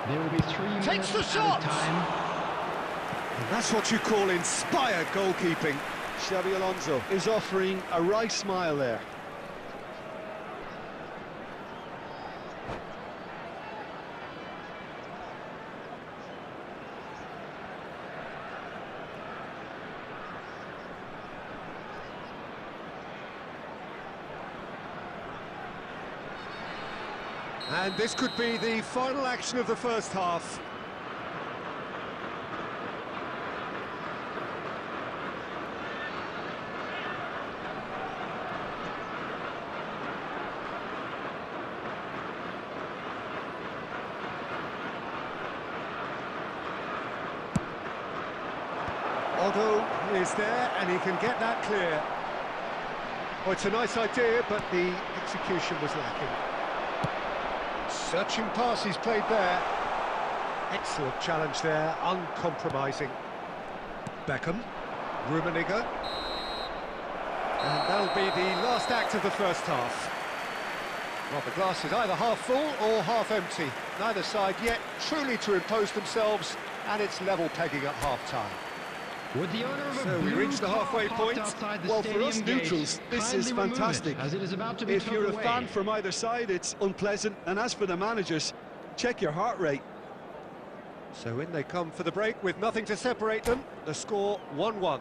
There will be 3 minutes Takes the out shot! of time. And that's what you call inspired goalkeeping. Xabi Alonso is offering a right smile there. And this could be the final action of the first half. Otto is there, and he can get that clear. Well, it's a nice idea, but the execution was lacking. Searching pass he's played there. Excellent challenge there, uncompromising. Beckham, Rummenigge. And that'll be the last act of the first half. Well, the glass is either half full or half empty. Neither side yet truly to impose themselves, and it's level pegging at half-time. Would the owner of a So we blue reached the car halfway parked point. outside the Well, for us stadium neutrals, gates, this is kindly remove it, fantastic. as it is about to be If you're a towed away. fan from either side, it's unpleasant. And as for the managers, check your heart rate. So in they come for the break with nothing to separate them. The score 1-1.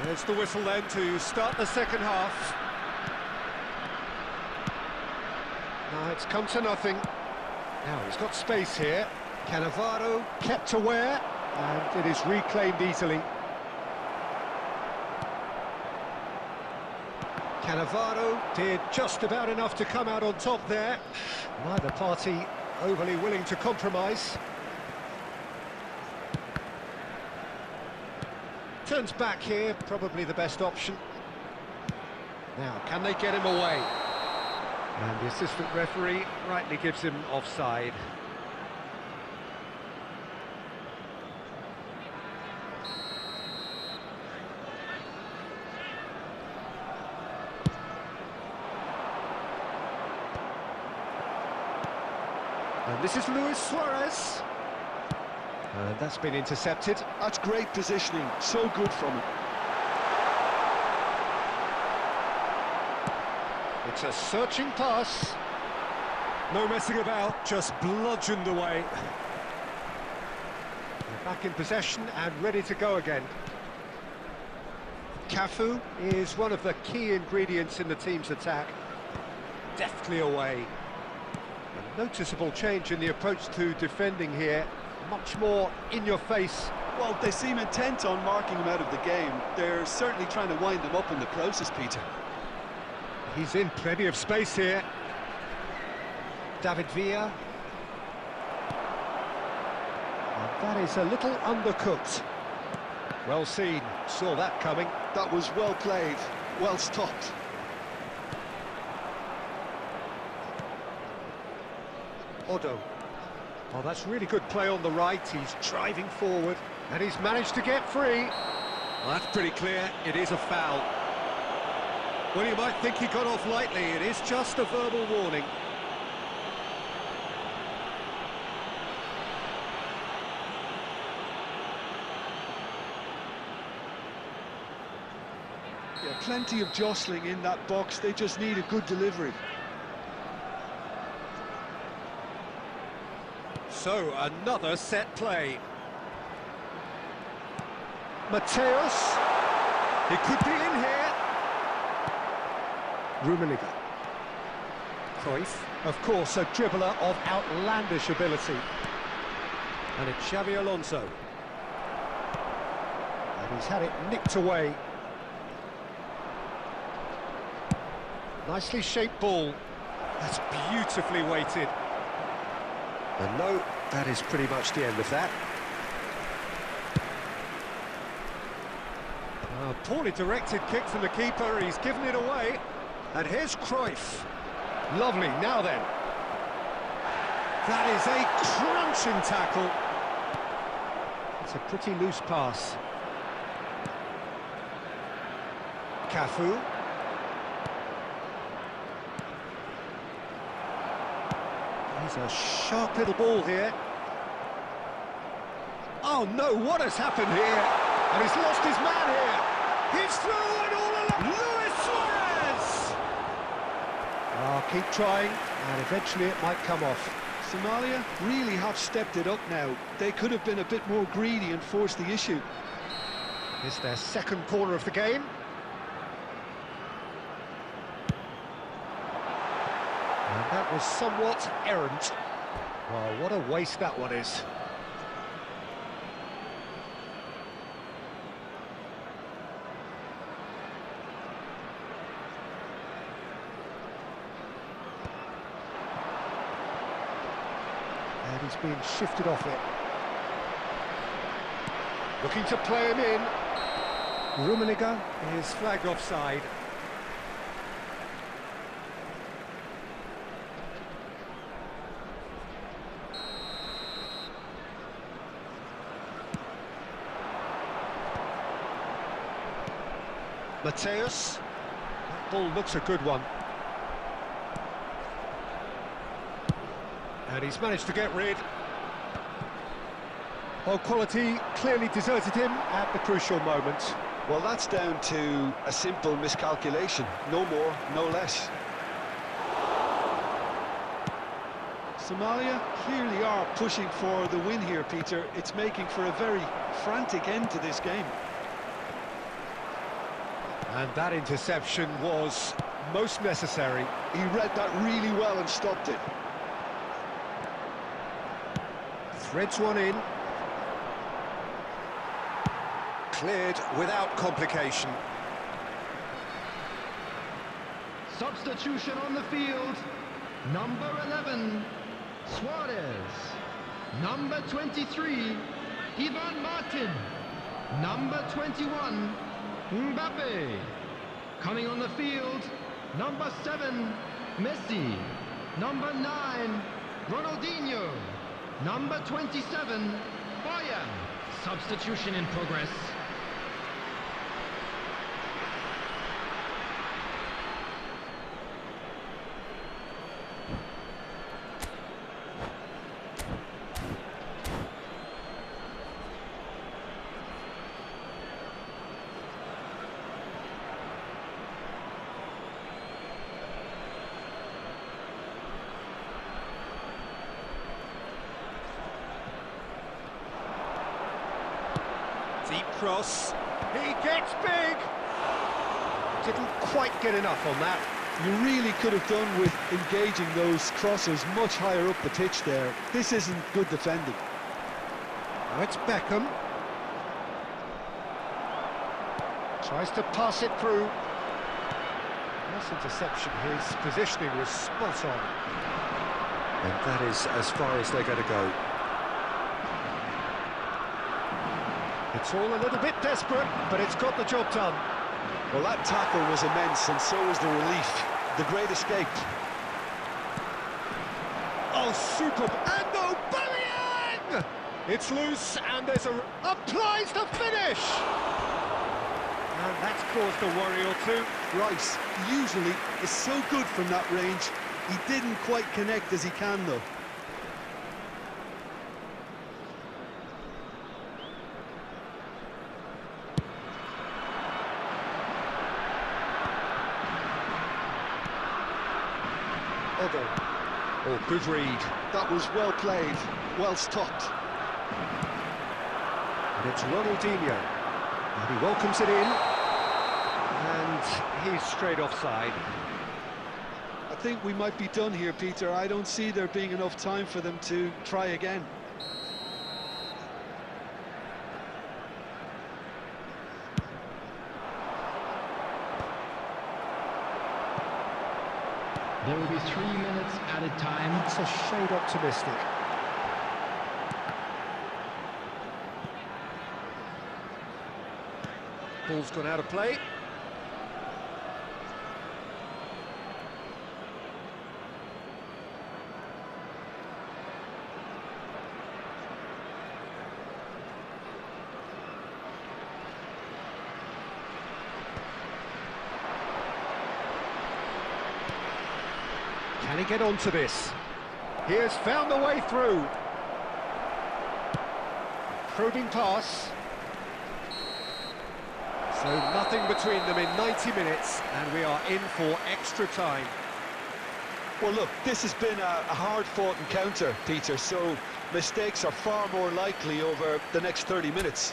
There's the whistle then to start the second half. Now it's come to nothing. Now he's got space here. Cannavaro kept aware, and it is reclaimed easily. Cannavaro did just about enough to come out on top there. Neither party overly willing to compromise. Turns back here, probably the best option. Now, can they get him away? And the assistant referee rightly gives him offside. And this is Luis Suarez. And that's been intercepted. That's great positioning, so good from him. It's a searching pass. No messing about, just bludgeoned away. They're back in possession and ready to go again. Cafu is one of the key ingredients in the team's attack. Deftly away. A noticeable change in the approach to defending here. Much more in your face. Well, they seem intent on marking him out of the game. They're certainly trying to wind him up in the process, Peter. He's in plenty of space here. David Villa. And that is a little undercooked. Well seen, saw that coming. That was well played, well stopped. Odo. Oh, that's really good play on the right. He's driving forward, and he's managed to get free. Well, that's pretty clear. It is a foul. Well, you might think he got off lightly. It is just a verbal warning. Yeah, plenty of jostling in that box. They just need a good delivery. So, another set play. Mateus. He could be in here. Rummenigge. Cruyff, of course, a dribbler of outlandish ability. And it's Xabi Alonso. And he's had it nicked away. Nicely shaped ball. That's beautifully weighted. And no, that is pretty much the end of that. Poorly directed kick from the keeper, he's given it away. And here's Cruyff. Lovely, now then. That is a crunching tackle. It's a pretty loose pass. Cafu. He's a sharp little ball here. Oh no, what has happened here? And he's lost his man here. He's through and all along. Luis Suarez! Oh, keep trying, and eventually it might come off. Somalia really have stepped it up now. They could have been a bit more greedy and forced the issue. It's their second corner of the game. And that was somewhat errant. Well, what a waste that one is. And he's being shifted off it. Looking to play him in. Rummenigge is flagged offside. Mateus. That ball looks a good one. And he's managed to get rid. Well, quality clearly deserted him at the crucial moment. Well, that's down to a simple miscalculation. No more, no less. Somalia clearly are pushing for the win here, Peter. It's making for a very frantic end to this game. And that interception was most necessary. He read that really well and stopped it. Threads one in. Cleared without complication. Substitution on the field. Number 11, Suarez. Number 23, Ivan Martin. Number 21, Mbappe. Coming on the field, number 7, Messi. Number 9, Ronaldinho. Number 27, Bayern. Substitution in progress. Deep cross. He gets big. Didn't quite get enough on that. You really could have done with engaging those crosses much higher up the pitch there. This isn't good defending. Now it's Beckham. Tries to pass it through. Nice interception. His positioning was spot on. And that is as far as they're going to go. It's all a little bit desperate, but it's got the job done. Well, that tackle was immense, and so was the relief. The great escape. Oh, superb! And Aubameyang! It's loose, and there's applies the finish! And that's caused a worry or two. Rice usually is so good from that range. He didn't quite connect as he can, though. Oh, good read. That was well played, well stopped. And it's Ronaldinho. And he welcomes it in. And he's straight offside. I think we might be done here, Peter. I don't see there being enough time for them to try again. There will be 3 minutes added time. It's a shade optimistic. Ball's gone out of play. Can he get onto this? He has found the way through. Probing pass. So nothing between them in 90 minutes, and we are in for extra time. Well, look, this has been a hard-fought encounter, Peter, so mistakes are far more likely over the next 30 minutes.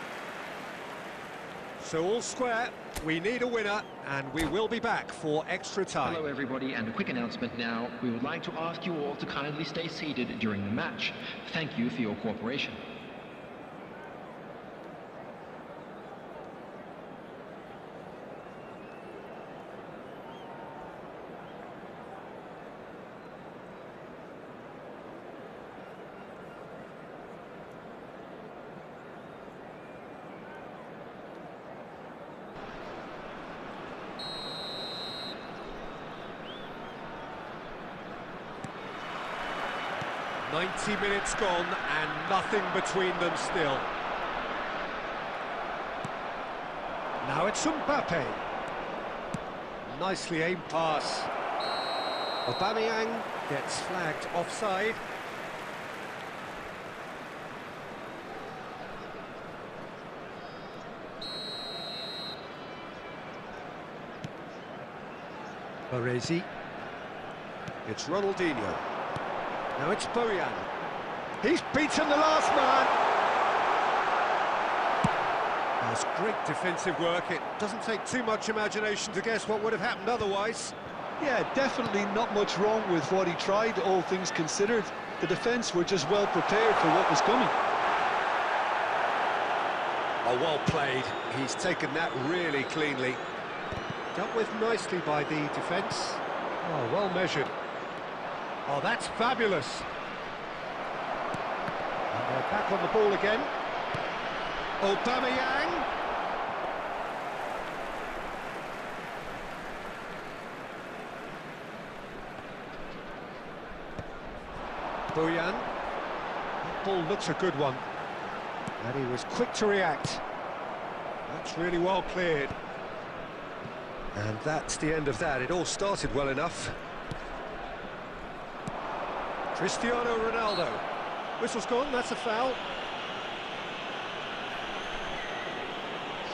So all square, we need a winner, and we will be back for extra time. Hello everybody, and a quick announcement now. We would like to ask you all to kindly stay seated during the match. Thank you for your cooperation. "90 minutes gone and nothing between them still. Now it's Mbappe. Nicely aimed pass. Aubameyang gets flagged offside. Baresi. It's Ronaldinho. Now it's Bojan. He's beaten the last man. That's great defensive work. It doesn't take too much imagination to guess what would have happened otherwise. Yeah, definitely not much wrong with what he tried, all things considered. The defence were just well prepared for what was coming. Oh, well played. He's taken that really cleanly. Dealt with nicely by the defence. Oh, well measured. Oh, that's fabulous. And they're back on the ball again. Aubameyang. Bojan. That ball looks a good one. And he was quick to react. That's really well cleared. And that's the end of that. It all started well enough. Cristiano Ronaldo. Whistle's gone, that's a foul.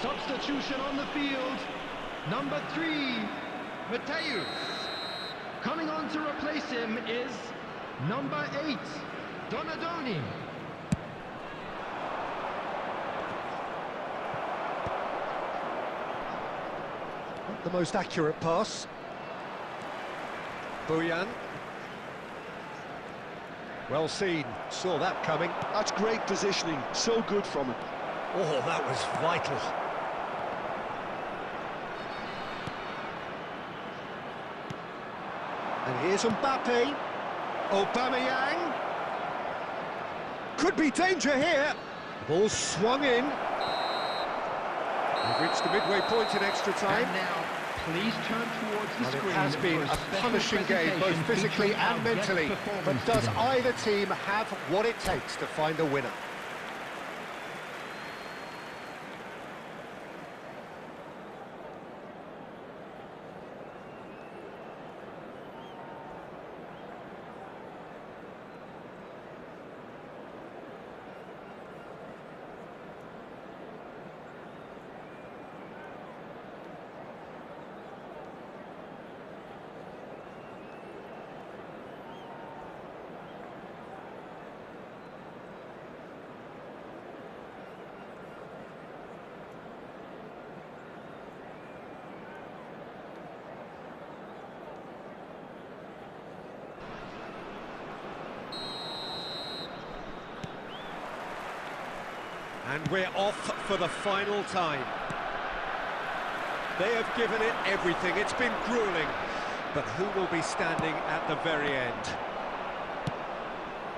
Substitution on the field. Number 3, Mateus. Coming on to replace him is number 8, Donadoni. Not the most accurate pass. Bojan. Well seen, saw that coming. That's great positioning, so good from him. Oh, that was vital. And here's Mbappe. Aubameyang. Could be danger here. Ball swung in. We've reached the midway point in extra time. And now, please turn towards the Well, screen. it has been for a special punishing game, both presentation physically featuring our and guest mentally. But performance does today. either team have what it takes to find a winner? And we're off for the final time. They have given it everything. It's been grueling. But who will be standing at the very end?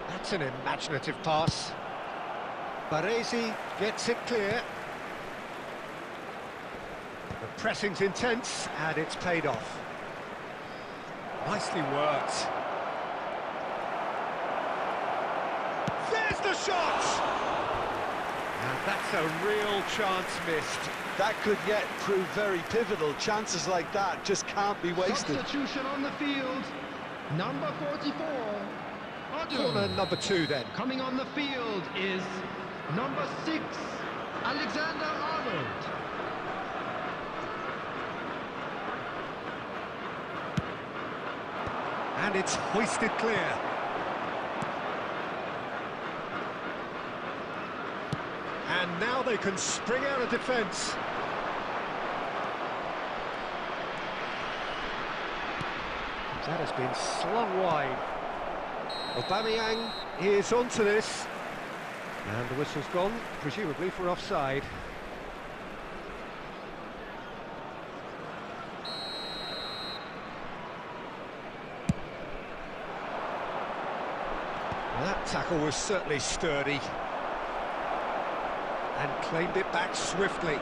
That's an imaginative pass. Baresi gets it clear. The pressing's intense, and it's paid off. Nicely worked. There's the shot! And that's a real chance missed. That could yet prove very pivotal. Chances like that just can't be wasted. Substitution on the field. Number 44, Corner Odom. number 2 then. Coming on the field is number 6, Alexander-Arnold. And it's hoisted clear. And now they can spring out of defence. That has been slung wide. Aubameyang is onto this. And the whistle's gone, presumably for offside. That tackle was certainly sturdy. And claimed it back swiftly.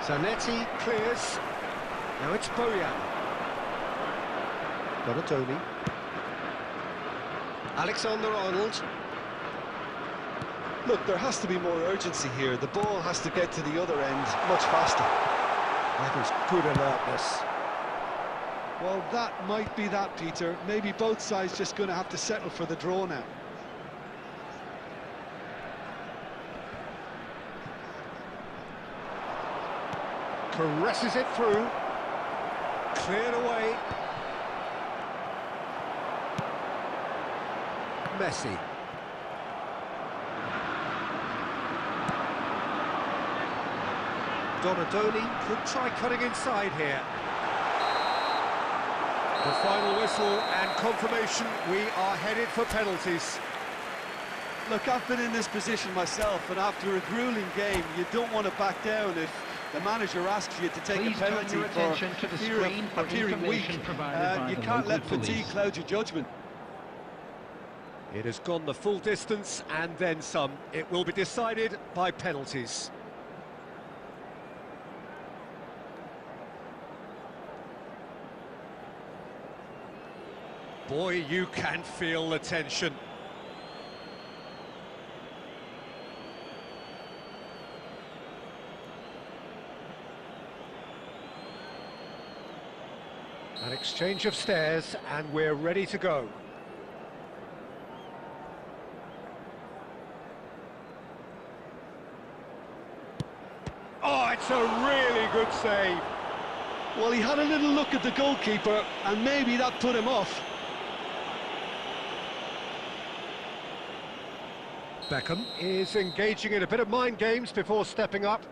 Zanetti clears. Now it's Bojan. Donadoni. Alexander-Arnold. Look, there has to be more urgency here. The ball has to get to the other end much faster. That is good alertness. Well, that might be that, Peter. Maybe both sides just going to have to settle for the draw now. Caresses it through. Cleared away. Messi. Donadoni could try cutting inside here. The final whistle and confirmation, we are headed for penalties. Look, I've been in this position myself, and after a grueling game, you don't want to back down if the manager asks you to take Please a turn penalty your for attention to the fear screen of for appearing weak. information provided by You the can't let local fatigue police. cloud your judgment. It has gone the full distance and then some. It will be decided by penalties. Boy, you can feel the tension. An exchange of stares, and we're ready to go. Oh, it's a really good save. Well, he had a little look at the goalkeeper, and maybe that put him off. Beckham is engaging in a bit of mind games before stepping up.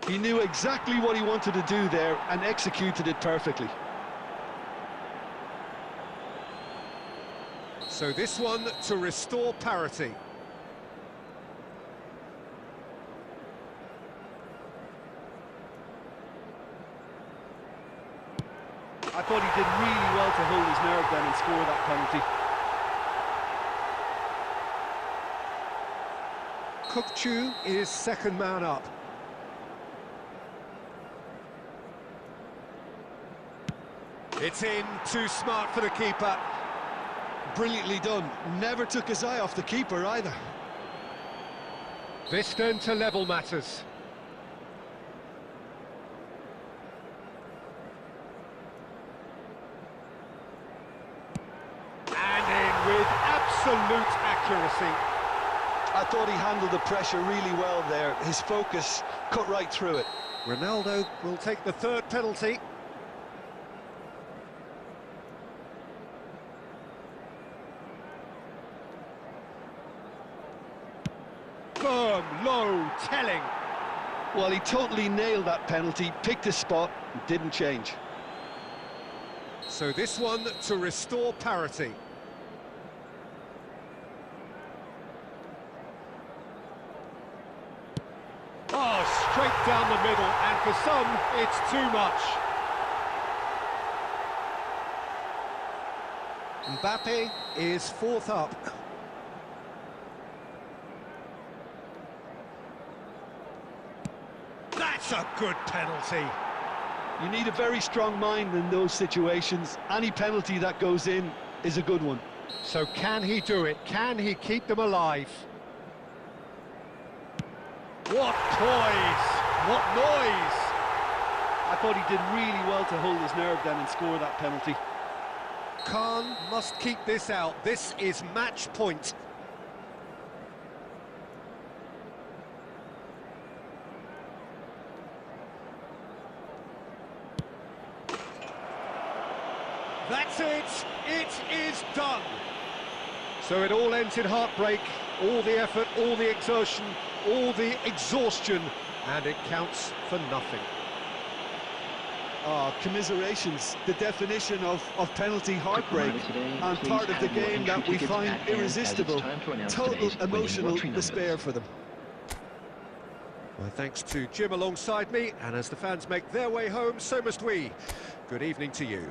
He knew exactly what he wanted to do there and executed it perfectly. So this one to restore parity. I thought he did really well to hold his nerve then and score that penalty. Kukçu is second man up. It's in, too smart for the keeper. Brilliantly done. Never took his eye off the keeper either. This then to level matters. And in with absolute accuracy. I thought he handled the pressure really well there. His focus cut right through it. Ronaldo will take the third penalty. Firm, low, telling. Well, he totally nailed that penalty, picked his spot, and didn't change. So this one to restore parity. Oh, straight down the middle, and for some, it's too much. Mbappe is fourth up. That's a good penalty. You need a very strong mind in those situations. Any penalty that goes in is a good one. So can he do it? Can he keep them alive? What poise! What noise! I thought he did really well to hold his nerve then and score that penalty. Khan must keep this out. This is match point. That's it! It is done! So it all ends in heartbreak, all the effort, all the exertion, all the exhaustion, and it counts for nothing. Oh, commiserations, the definition of penalty heartbreak, and part of the game that we find irresistible. Total emotional despair for them. Well, thanks to Jim alongside me, and as the fans make their way home, so must we. Good evening to you.